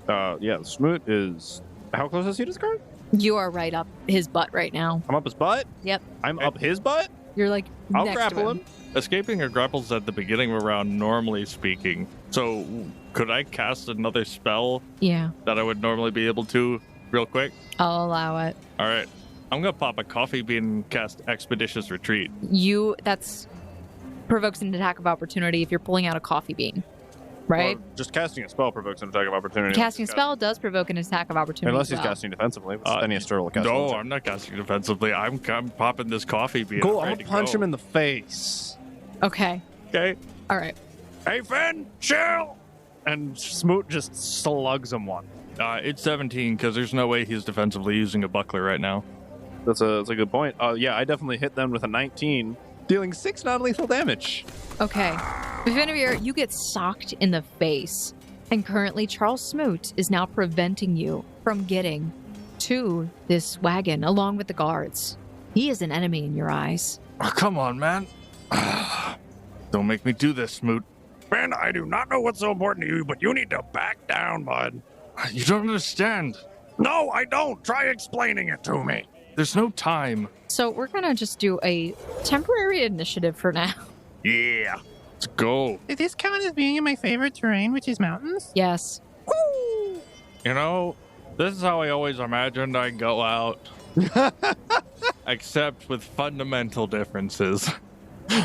Yeah, Smoot is... How close is he to this cart? You are right up his butt right now. I'm up his butt? Yep. I'm up his butt? You're like I'll next grapple to him. him. Escaping or grapples at the beginning of a round, normally speaking. So, could I cast another spell Yeah, that I would normally be able to real quick? I'll allow it. All right. I'm going to pop a coffee bean and cast Expeditious Retreat. That's provokes an attack of opportunity if you're pulling out a coffee bean, right? Or just casting a spell provokes an attack of opportunity. Casting a spell does provoke an attack of opportunity. Unless as he's well. casting defensively, but then he has to roll a cast. No, I'm not casting defensively. I'm popping this coffee bean. Cool, I'm I'll ready to punch go. him in the face. Okay. Okay. All right. Hey, Finn, chill! And Smoot just slugs him one. It's 17 because there's no way he's defensively using a buckler right now. That's a good point. Yeah, I definitely hit them with a 19. Dealing 6 non-lethal damage. Okay. Vinavir, you get socked in the face. And currently, Charles Smoot is now preventing you from getting to this wagon along with the guards. He is an enemy in your eyes. Oh, come on, man. Don't make me do this, Smoot. Finn, I do not know what's so important to you, but you need to back down, bud. You don't understand. No, I don't. Try explaining it to me. There's no time. So we're going to just do a temporary initiative for now. Yeah. Let's go. Does this count as being in my favorite terrain, which is mountains? Yes. You know, this is how I always imagined I'd go out. Except with fundamental differences.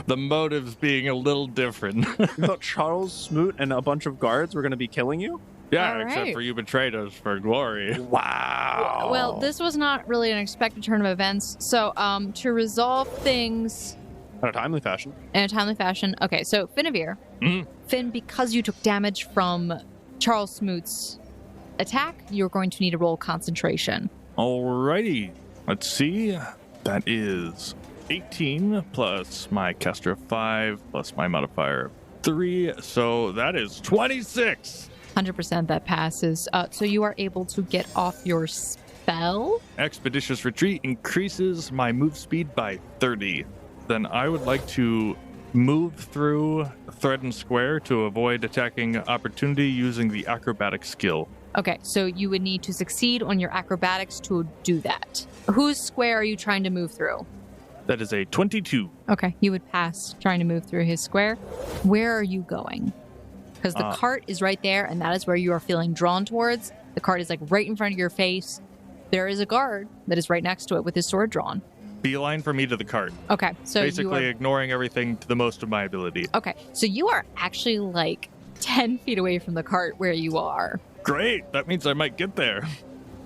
The motives being a little different. You thought Charles, Smoot, and a bunch of guards were going to be killing you? Yeah, All except right. for you betrayed us for glory. Wow. Well, this was not really an expected turn of events. So to resolve things In a timely fashion. in a timely fashion. Okay, so Finavir. Mhm. Finn, because you took damage from Charles Smoot's attack, you're going to need to roll concentration. Alrighty. Let's see. That is 18 plus my caster of 5 plus my modifier of 3. So that is 26. 100% that passes. So you are able to get off your spell. Expeditious Retreat increases my move speed by 30. Then I would like to move through threatened square to avoid attacking opportunity using the acrobatic skill. Okay, so you would need to succeed on your acrobatics to do that. Whose square are you trying to move through? That is a 22. Okay, you would pass trying to move through his square. Where are you going? Because the cart is right there, and that is where you are feeling drawn towards. The cart is like right in front of your face. There is a guard that is right next to it with his sword drawn. Beeline for me to the cart. Okay, so Basically you ignoring everything to the most of my ability. are okay. So you are actually like 10 feet away from the cart where you are. Great. That means I might get there.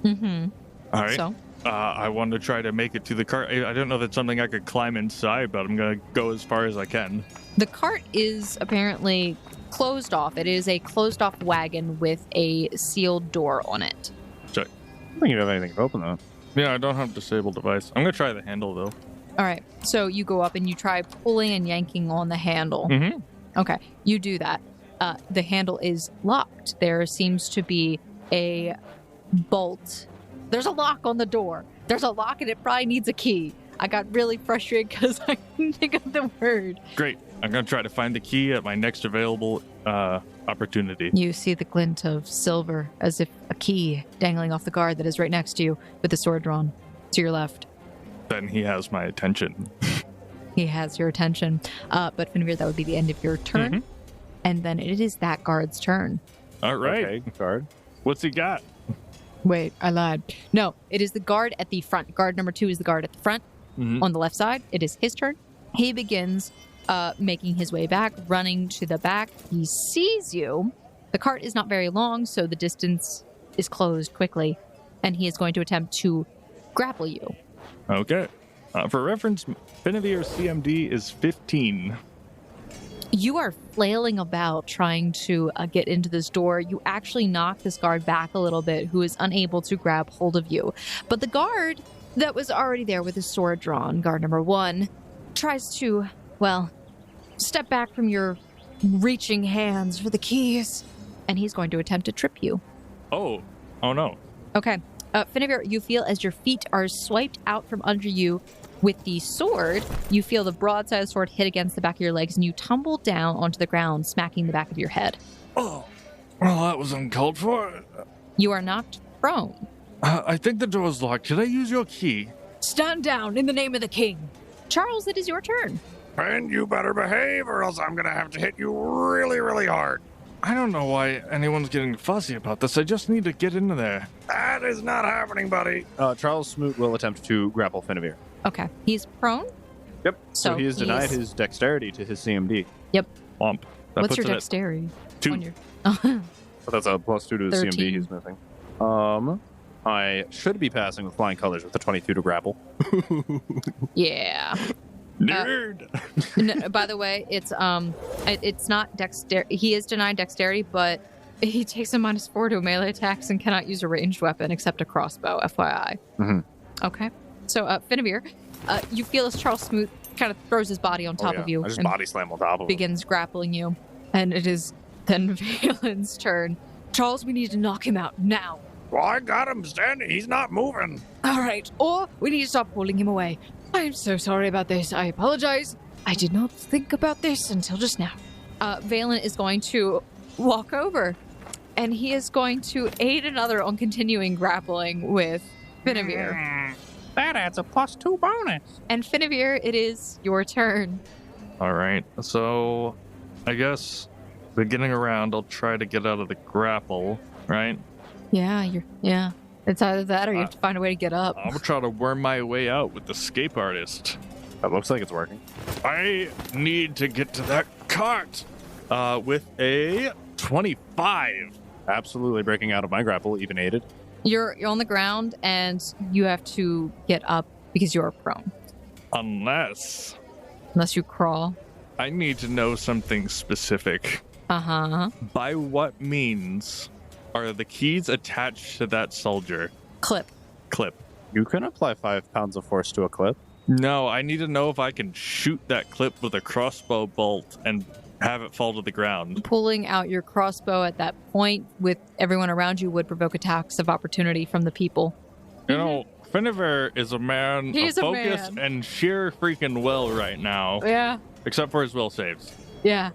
Mm-hmm. All right. So I want to try to make it to the cart. I don't know if it's something I could climb inside, but I'm going to go as far as I can. the cart is apparently closed off. It is a closed off wagon with a sealed door on it. I don't think you have anything to open that. Yeah, I don't have disabled device. I'm going to try the handle, though. All right. So you go up and you try pulling and yanking on the handle. Mm-hmm. Okay. You do that. The handle is locked. There seems to be a bolt. There's a lock on the door. There's a lock and it probably needs a key. I got really frustrated because I couldn't think of the word. Great. I'm going to try to find the key at my next available opportunity. You see the glint of silver as if a key dangling off the guard that is right next to you with the sword drawn to your left. Then he has my attention. He has your attention. But Finavir, that would be the end of your turn. Mhm. And then it is that guard's turn. All right. Okay, guard. What's he got? Wait, I lied. No, it is the guard at the front. Guard number 2 is the guard at the front. On the left side, it is his turn. He begins making his way back, running to the back. He sees you. The cart is not very long, so the distance is closed quickly, and he is going to attempt to grapple you. Okay. For reference, Finevir's CMD is 15. You are flailing about trying to get into this door. You actually knock this guard back a little bit, who is unable to grab hold of you. But the guard that was already there with his sword drawn, guard number 1, tries to, well, step back from your reaching hands for the keys, and he's going to attempt to trip you. Oh no. Okay. Finevere, you feel as your feet are swiped out from under you with the sword, you feel the broadside of the sword hit against the back of your legs, and you tumble down onto the ground, smacking the back of your head. Oh, well, that was uncalled for. You are knocked prone. I think the door's locked. Can I use your key? Stand down in the name of the king. Charles, it is your turn. And you better behave, or else I'm gonna have to hit you really, really hard. I don't know why anyone's getting fussy about this. I just need to get into there. That is not happening, buddy. Charles Smoot will attempt to grapple Finevere. Okay. He's prone? Yep. So he is denied his dexterity to his CMD. Yep. Womp. That What's puts your it at dexterity? 2. But that's a +2 to his 13. CMD he's missing. I should be passing with flying colors with a 22 to grapple. Yeah. Nerd. No, by the way, it's not dexterity. He is denied dexterity, but he takes a -4 to melee attacks and cannot use a ranged weapon except a crossbow, FYI. Okay. So, Finevere, you feel as Charles Smoot kind of throws his body on top of you. I just and body slam on top of him. begins grappling you. And it is then Valen's turn. Charles, we need to knock him out now. Well, I got him standing. He's not moving. All right, or we need to stop pulling him away. I am so sorry about this. I apologize. I did not think about this until just now. Valen is going to walk over, and he is going to aid another on continuing grappling with Finevere. That adds a +2 bonus. And Finevere, it is your turn. All right. So, I guess beginning around, I'll try to get out of the grapple, right? Yeah. It's either that or you have to find a way to get up. I'm gonna try to worm my way out with the escape artist. That looks like it's working. I need to get to that cart with a 25. Absolutely breaking out of my grapple, even aided. You're on the ground, and you have to get up because you are prone. Unless you crawl. I need to know something specific. Uh-huh. By what means are the keys attached to that soldier? Clip. You can apply 5 pounds of force to a clip. No, I need to know if I can shoot that clip with a crossbow bolt and have it fall to the ground. Pulling out your crossbow at that point with everyone around you would provoke attacks of opportunity from the people. You know, Finevere is a man He's of a focus man. and sheer freaking will right now. Yeah. Except for his will saves. Yeah.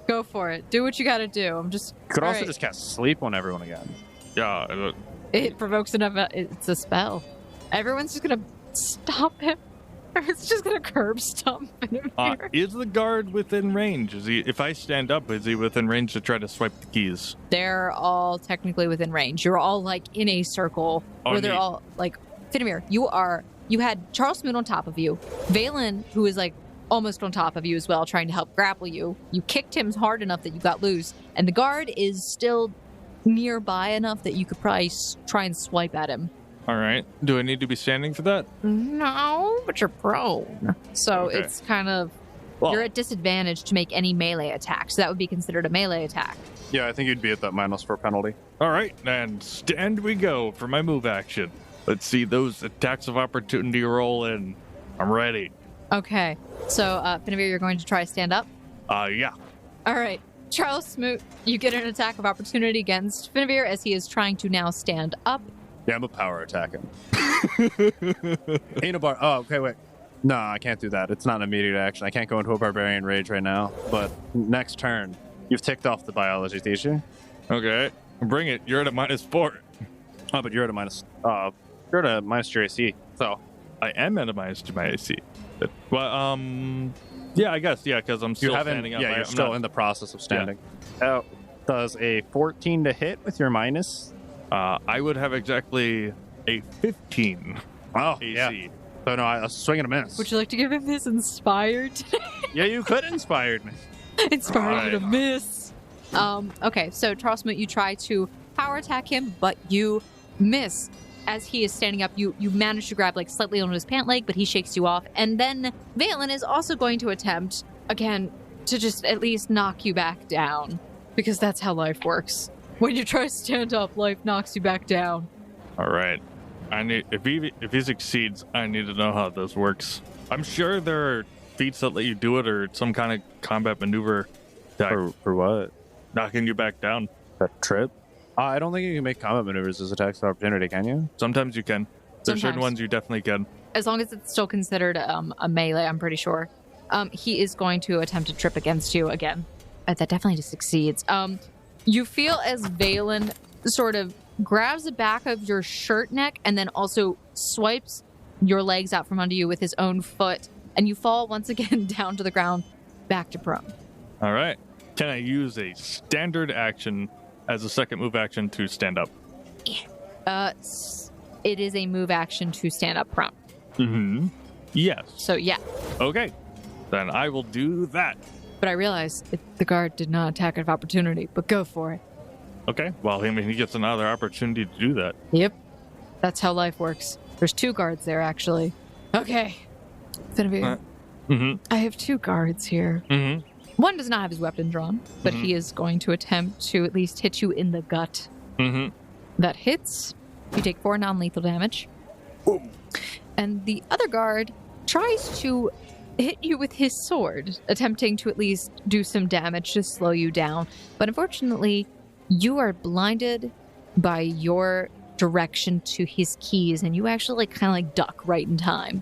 Go for it. Do what you gotta do. I'm just... You could also Alright. just cast sleep on everyone again. Yeah. It provokes enough... It's a spell. Everyone's just gonna stop him. It's just gonna curb stomp him. Is the guard within range? Is he? If I stand up, is he within range to try to swipe the keys? They're all technically within range. You're all like in a circle where they're neat. all like... Finevere, you had Charles Smoot on top of you. Valen, who is like almost on top of you as well, trying to help grapple you. You kicked him hard enough that you got loose. And the guard is still nearby enough that you could probably try and swipe at him. All right. Do I need to be standing for that? No, but you're prone. So Okay. it's kind of... Well, You're at disadvantage to make any melee attack. So that would be considered a melee attack. Yeah, I think you'd be at that -4 penalty. all right, and stand we go for my move action. Let's see those attacks of opportunity roll in. I'm ready. Okay. So, Finevere, you're going to try to stand up? Yeah. All right. Charles Smoot, you get an attack of opportunity against Finevere as he is trying to now stand up. Yeah, I'm a power attacking. Ain't a bar. Oh, okay, wait. No, I can't do that. It's not an immediate action. I can't go into a barbarian rage right now. But next turn, you've ticked off the biology teacher. Okay. Bring it. You're at a -4. Oh, but you're at a minus your AC. So I am at a minus to my AC. Well, yeah, I guess, yeah, because I'm you still haven't. standing up. Yeah, you're still in the process of standing. Does a 14 to hit with your minus? I would have exactly a 15 Oh, AC. yeah. So no, I swing and a miss. Would you like to give him this inspired? Yeah, you could inspire me. Inspired you to miss. Okay, so Charles Smoot, you try to power attack him, but you miss. As he is standing up, you manage to grab like slightly onto his pant leg, but he shakes you off. And then Valen is also going to attempt, again, to just at least knock you back down. Because that's how life works. When you try to stand up, life knocks you back down. All right. If he succeeds, I need to know how this works. I'm sure there are feats that let you do it, or some kind of combat maneuver that For what? knocking you back down. That trip? I don't think you can make combat maneuvers as attacks of opportunity, can you? Sometimes you can. There's certain Sometimes. ones you definitely can. As long as it's still considered a melee, I'm pretty sure. He is going to attempt to trip against you again. That definitely just succeeds. You feel as Valen sort of grabs the back of your shirt neck and then also swipes your legs out from under you with his own foot, and you fall once again down to the ground, back to prone. All right. Can I use a standard action as a second move action to stand up? It is a move action to stand up prone. Mm-hmm. Yes. So yeah. Okay. Then I will do that. But I realize the guard did not attack of opportunity, but go for it. Okay. Well, I mean, he gets another opportunity to do that. Yep. That's how life works. There's 2 guards there, actually. Okay. Finavir, Mm-hmm. I have 2 guards here. Mm-hmm. One does not have his weapon drawn, but he is going to attempt to at least hit you in the gut. Mm-hmm. That hits. You take 4 non-lethal damage. And the other guard tries to hit you with his sword, attempting to at least do some damage to slow you down. But unfortunately, you are blinded by your direction to his keys, and you actually kind of duck right in time.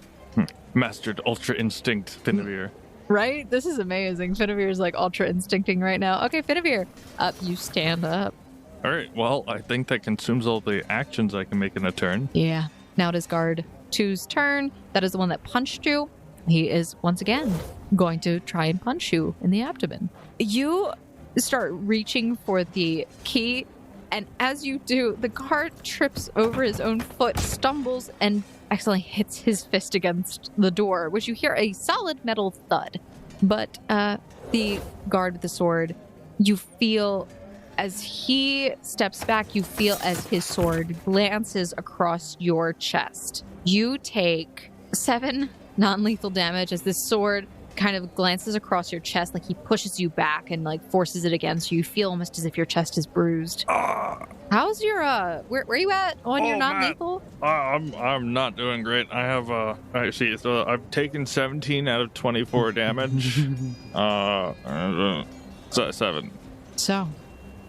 Mastered Ultra Instinct, Finavir. Right? This is amazing. Finavir's ultra instincting right now. Okay, Finavir, you stand up. All right. Well, I think that consumes all the actions I can make in a turn. Yeah. Now it is guard 2's turn. That is the one that punched you. He is once again going to try and punch you in the abdomen. You start reaching for the key, and as you do, the guard trips over his own foot, stumbles, and accidentally hits his fist against the door, which you hear a solid metal thud. But the guard with the sword, you feel as he steps back, you feel as his sword glances across your chest. You take 7 non-lethal damage as this sword kind of glances across your chest, like he pushes you back and forces it against you. You feel almost as if your chest is bruised. How's your where are you at on your non-lethal? I'm not doing great. I have I see. So I've taken 17 out of 24 damage. So 7. So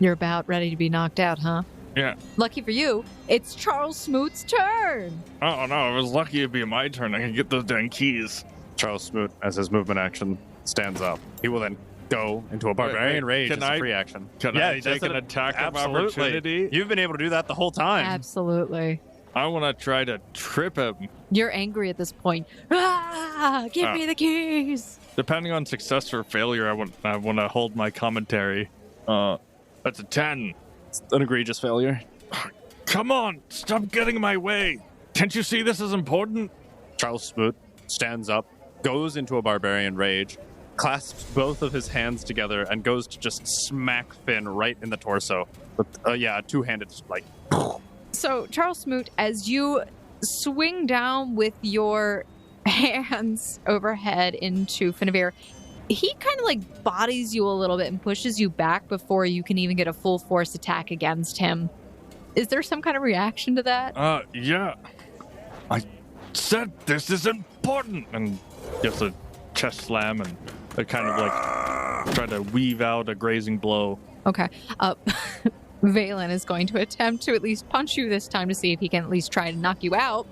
you're about ready to be knocked out, huh? Yeah. Lucky for you, it's Charles Smoot's turn. Oh no, it was lucky it'd be my turn. I can get those dang keys. Charles Smoot, as his movement action, stands up. He will then go into a barbarian rage as a free action. Can I take an attack of opportunity? You've been able to do that the whole time. Absolutely. I want to try to trip him. You're angry at this point. Give me the keys. Depending on success or failure, I want to hold my commentary. That's a 10. It's an egregious failure. Come on, stop getting in my way. Can't you see this is important? Charles Smoot stands up, goes into a barbarian rage, clasps both of his hands together, and goes to just smack Finn right in the torso. With, a two-handed, So, Charles Smoot, as you swing down with your hands overhead into Finavir, he kind of bodies you a little bit and pushes you back before you can even get a full force attack against him. Is there some kind of reaction to that? Yeah. I said this is important. And gives a chest slam and I kind of try to weave out a grazing blow. Okay. Valen is going to attempt to at least punch you this time to see if he can at least try to knock you out.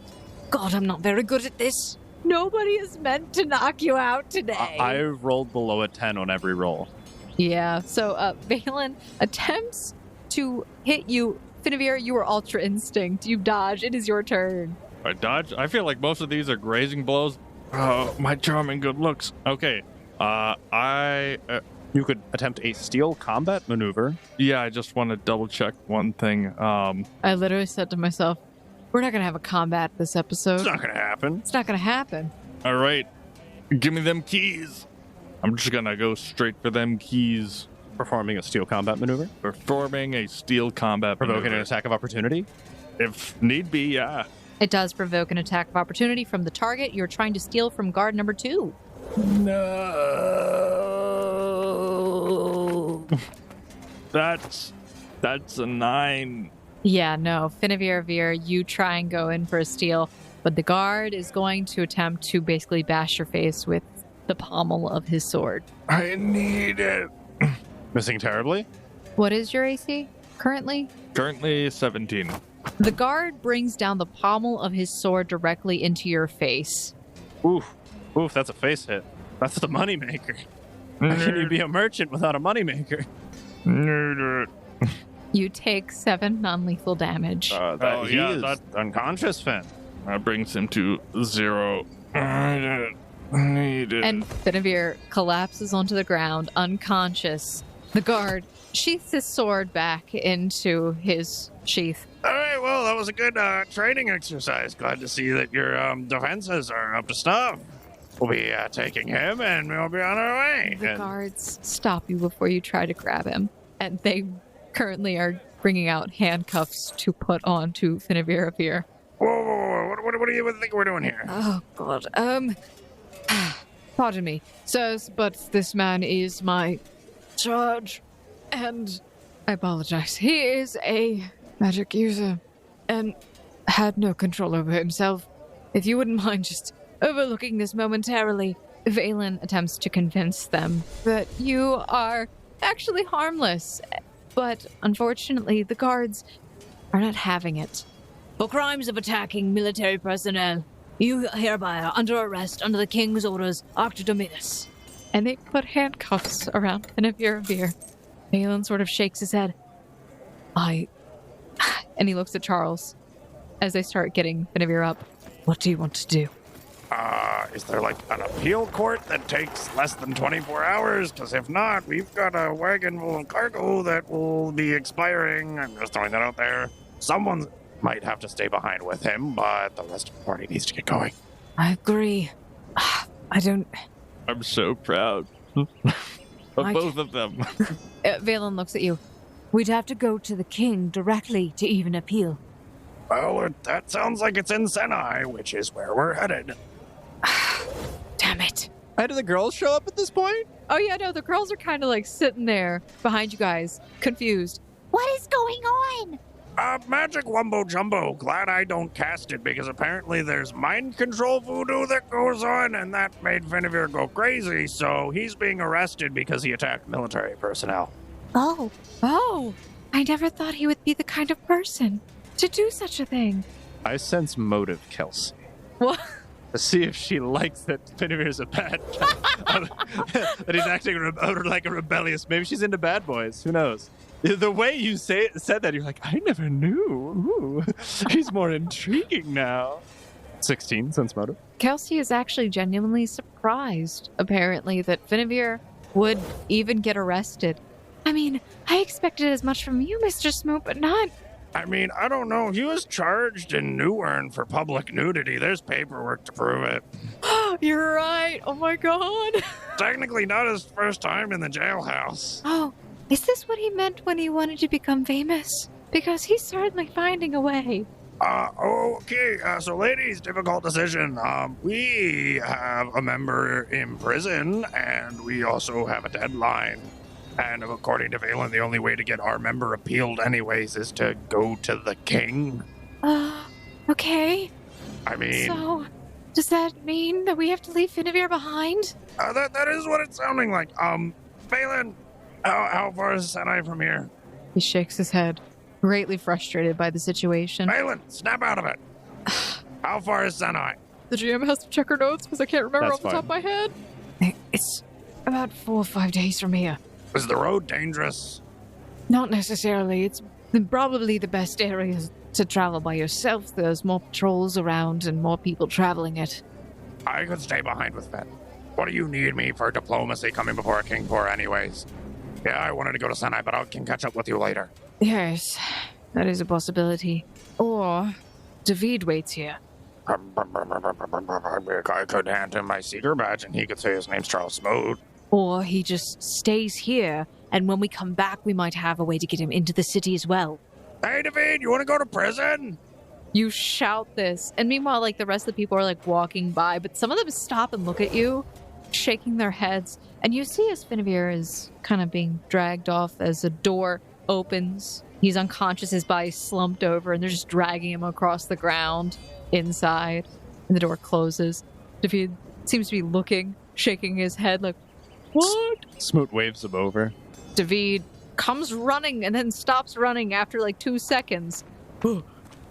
God, I'm not very good at this. Nobody is meant to knock you out today. I've rolled below a 10 on every roll. Yeah, so Valen attempts to hit you. Finavir, you are Ultra Instinct. You dodge. It is your turn. I dodge? I feel like most of these are grazing blows. Oh, my charming good looks. Okay. You could attempt a steal combat maneuver. Yeah, I just want to double check one thing. I literally said to myself, we're not going to have a combat this episode. It's not going to happen. It's not going to happen. All right, give me them keys. I'm just gonna go straight for them keys. Performing a steal combat maneuver. Performing a steal combat Provoking maneuver. an attack of opportunity. If need be, yeah. It does provoke an attack of opportunity from the target you're trying to steal from guard number 2. No. That's a 9. Yeah, no. Finnevere, you try and go in for a steal, but the guard is going to attempt to basically bash your face with the pommel of his sword. I need it. Missing terribly. What is your AC currently? Currently 17. The guard brings down the pommel of his sword directly into your face. Oof, that's a face hit. That's the moneymaker. How can you be a merchant without a moneymaker? You take 7 non-lethal damage. That's unconscious, Finn. That brings him to 0. I need it. And Finnevere collapses onto the ground, unconscious. The guard sheaths his sword back into his sheath. All right, well, that was a good training exercise. Glad to see that your defenses are up to snuff. We'll be taking him, and we'll be on our way. The guards stop you before you try to grab him, and they currently are bringing out handcuffs to put on to Finnevere. Whoa. What do you think we're doing here? Oh, God. Pardon me, sirs, but this man is my charge, and I apologize. He is a magic user and had no control over himself. If you wouldn't mind just overlooking this momentarily. Valen attempts to convince them that you are actually harmless, but unfortunately the guards are not having it. For crimes of attacking military personnel, you hereby are under arrest under the king's orders, Arctur Dominus. And they put handcuffs around Finnevere. Valen sort of shakes his head. And he looks at Charles as they start getting Finnevere up. What do you want to do? Is there like an appeal court that takes less than 24 hours? Because if not, we've got a wagon full of cargo that will be expiring. I'm just throwing that out there. Someone might have to stay behind with him, but the rest of the party needs to get going. I agree. I'm so proud of both of them. Valen looks at you. We'd have to go to the king directly to even appeal. Well, that sounds like it's in Senai, which is where we're headed. Damn it. How do the girls show up at this point? Oh yeah, no, the girls are kind of like sitting there behind you guys, confused. What is going on? Magic Wumbo Jumbo. Glad I don't cast it, because apparently there's mind control voodoo that goes on, and that made Finnevere go crazy, so he's being arrested because he attacked military personnel. Oh, I never thought he would be the kind of person to do such a thing. I sense motive, Kelsey. What? To see if she likes that Finnevere's a bad guy. That he's acting like a rebellious. Maybe she's into bad boys. Who knows? The way you said that, you're like, I never knew. Ooh, he's more intriguing now. 16, sense motive. Kelsey is actually genuinely surprised, apparently, that Finnevere would even get arrested. I mean, I expected as much from you, Mr. Smoot, but not... I mean, I don't know. He was charged in Newern for public nudity. There's paperwork to prove it. You're right. Oh my god. Technically not his first time in the jailhouse. Oh, is this what he meant when he wanted to become famous? Because he's certainly finding a way. Okay. So ladies, difficult decision. We have a member in prison, and we also have a deadline. And according to Valen, the only way to get our member appealed anyways is to go to the king. Okay. I mean... So, does that mean that we have to leave Finnevere behind? That is what it's sounding like. Valen, how far is Senai from here? He shakes his head, greatly frustrated by the situation. Valen, snap out of it. How far is Senai? The GM has to check her notes because I can't remember That's off the top of my head. It's about 4 or 5 days from here. Is the road dangerous? Not necessarily. It's probably the best area to travel by yourself. There's more patrols around and more people traveling it. I could stay behind with Ben. What do you need me for diplomacy coming before a king for anyways? Yeah, I wanted to go to Sinai, but I can catch up with you later. Yes, that is a possibility. Or David waits here. I could hand him my seeker badge and he could say his name's Charles Smoot. Or he just stays here, and when we come back, we might have a way to get him into the city as well. Hey, David, you want to go to prison? You shout this, and meanwhile, like, the rest of the people are, like, walking by, but some of them stop and look at you, shaking their heads, and you see as Finavir is kind of being dragged off as a door opens. He's unconscious, his body's slumped over, and they're just dragging him across the ground inside, and the door closes. David seems to be looking, shaking his head, like, what? Smoot waves him over. David comes running and then stops running after, like, 2 seconds. All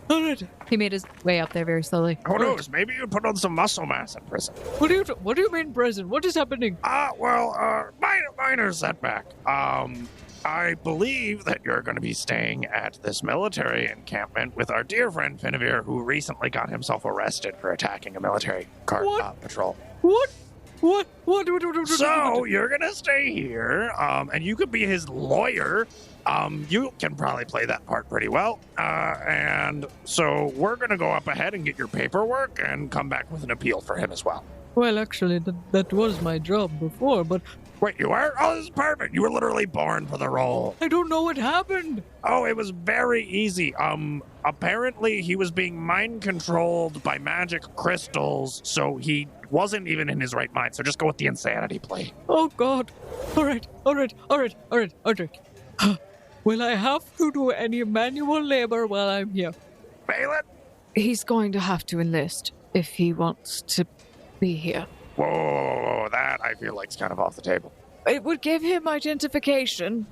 right. He made his way up there very slowly. Who knows? Maybe you put on some muscle mass in prison. What do you mean, prison? What is happening? Minor setback. I believe that you're going to be staying at this military encampment with our dear friend Finavir, who recently got himself arrested for attacking a military patrol. What? So you're going to stay here, and you could be his lawyer. You can probably play that part pretty well. And so we're going to go up ahead and get your paperwork and come back with an appeal for him as well. Well, actually, that was my job before, but Wait, you were? Oh, this is perfect. You were literally born for the role. I don't know what happened. Oh, it was very easy. Apparently he was being mind controlled by magic crystals, so he wasn't even in his right mind. So just go with the insanity play. Oh, God. All right. Will I have to do any manual labor while I'm here? Balin? He's going to have to enlist if he wants to be here. Whoa, that I feel like is kind of off the table. It would give him identification.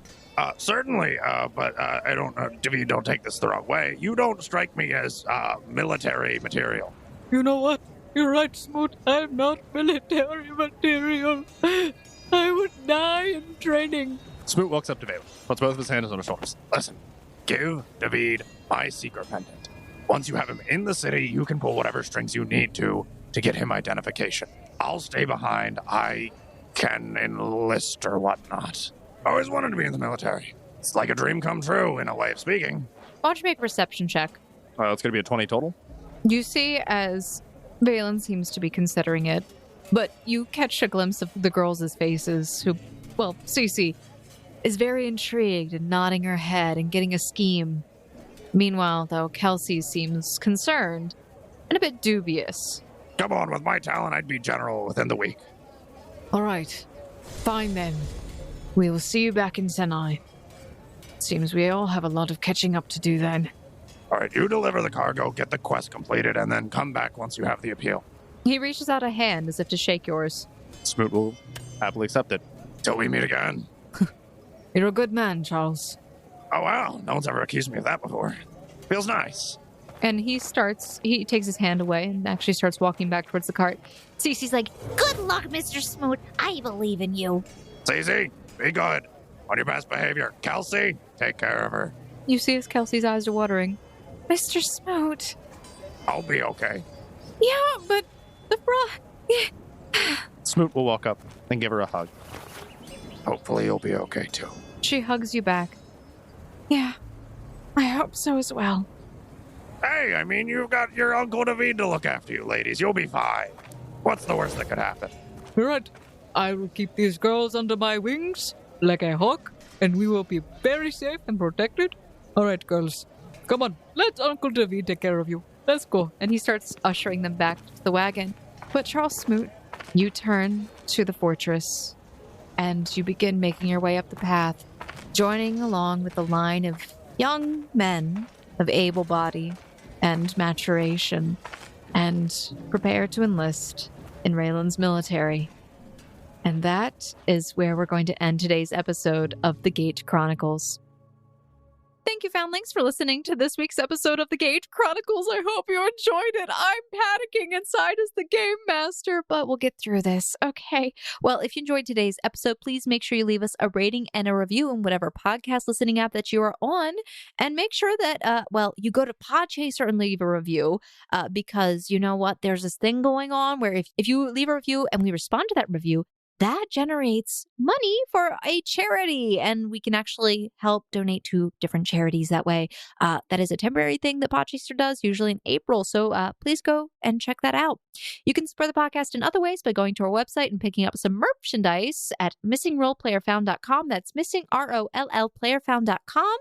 Certainly, but I don't, Divi, don't take this the wrong way. You don't strike me as military material. You know what? You're right, Smoot. I'm not military material. I would die in training. Smoot walks up to Balin, puts both of his hands on his shoulders. Listen, give David my secret pendant. Once you have him in the city, you can pull whatever strings you need to get him identification. I'll stay behind. I can enlist or whatnot. I always wanted to be in the military. It's like a dream come true, in a way of speaking. Why don't you make a perception check? It's going to be a 20 total. You see as Valen seems to be considering it, but you catch a glimpse of the girls' faces who, well, Cece is very intrigued and nodding her head and getting a scheme. Meanwhile, though, Kelsey seems concerned and a bit dubious. Come on, with my talent, I'd be general within the week. All right. Fine then. We will see you back in Sinai. Seems we all have a lot of catching up to do then. All right, you deliver the cargo, get the quest completed, and then come back once you have the appeal. He reaches out a hand as if to shake yours. Smoot will happily accept it. Till we meet again. You're a good man, Charles. Oh, wow. No one's ever accused me of that before. Feels nice. And he takes his hand away and actually starts walking back towards the cart. Cece's like, good luck, Mr. Smoot. I believe in you. Cece, be good. On your best behavior. Kelsey, take care of her. You see as Kelsey's eyes are watering. Mr. Smoot. I'll be okay. Yeah, but the bra... Smoot will walk up and give her a hug. Hopefully you'll be okay, too. She hugs you back. Yeah, I hope so as well. Hey, I mean, you've got your Uncle David to look after you, ladies. You'll be fine. What's the worst that could happen? You're right. I will keep these girls under my wings like a hawk, and we will be very safe and protected. All right, girls. Come on. Let Uncle David take care of you. Let's go. And he starts ushering them back to the wagon. But Charles Smoot, you turn to the fortress, and you begin making your way up the path, joining along with a line of young men of able body and maturation, and prepare to enlist in Raelund's military. And that is where we're going to end today's episode of the Gate Chronicles. Thank you, Foundlings, for listening to this week's episode of the Gate Chronicles. I hope you enjoyed it. I'm panicking inside as the game master, but we'll get through this. Okay. Well, if you enjoyed today's episode, please make sure you leave us a rating and a review in whatever podcast listening app that you are on. And make sure that, you go to Podchaser and leave a review because you know what? There's this thing going on where if you leave a review and we respond to that review, that generates money for a charity, and we can actually help donate to different charities that way. That is a temporary thing that Podchaser does, usually in April, so please go and check that out. You can support the podcast in other ways by going to our website and picking up some merchandise at missingroleplayerfound.com. That's missingrollplayerfound.com,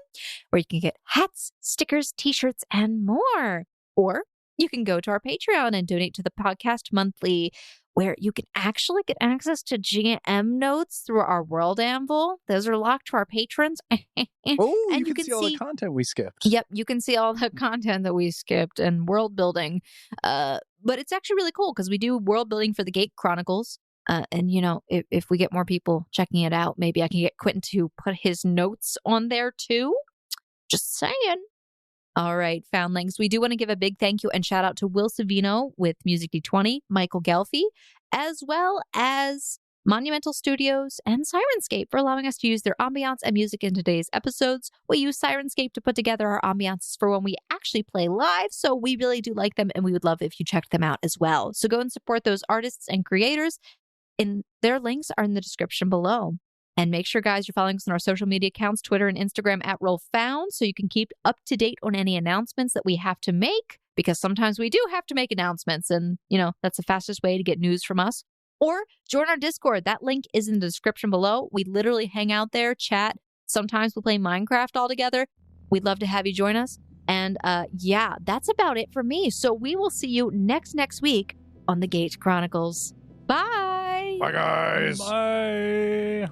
where you can get hats, stickers, t-shirts, and more. Or you can go to our Patreon and donate to the podcast monthly, where you can actually get access to GM notes through our World Anvil. Those are locked to our patrons. Oh, and you can see all the content we skipped. Yep, you can see all the content that we skipped and world building. But it's actually really cool because we do world building for the Gate Chronicles. And, you know, if we get more people checking it out, maybe I can get Quentin to put his notes on there too. Just saying. All right, Foundlings, we do want to give a big thank you and shout out to Will Savino with Music D20, Michael Gelfi, as well as Monumental Studios and Sirenscape for allowing us to use their ambiance and music in today's episodes. We use Sirenscape to put together our ambiances for when we actually play live, so we really do like them and we would love if you checked them out as well. So go and support those artists and creators. Their links are in the description below. And make sure, guys, you're following us on our social media accounts, Twitter and Instagram at RollFound, so you can keep up to date on any announcements that we have to make, because sometimes we do have to make announcements, and, you know, that's the fastest way to get news from us. Or join our Discord. That link is in the description below. We literally hang out there, chat. Sometimes we play Minecraft all together. We'd love to have you join us. And yeah, that's about it for me. So we will see you next week on the Gate Chronicles. Bye. Bye, guys. Bye.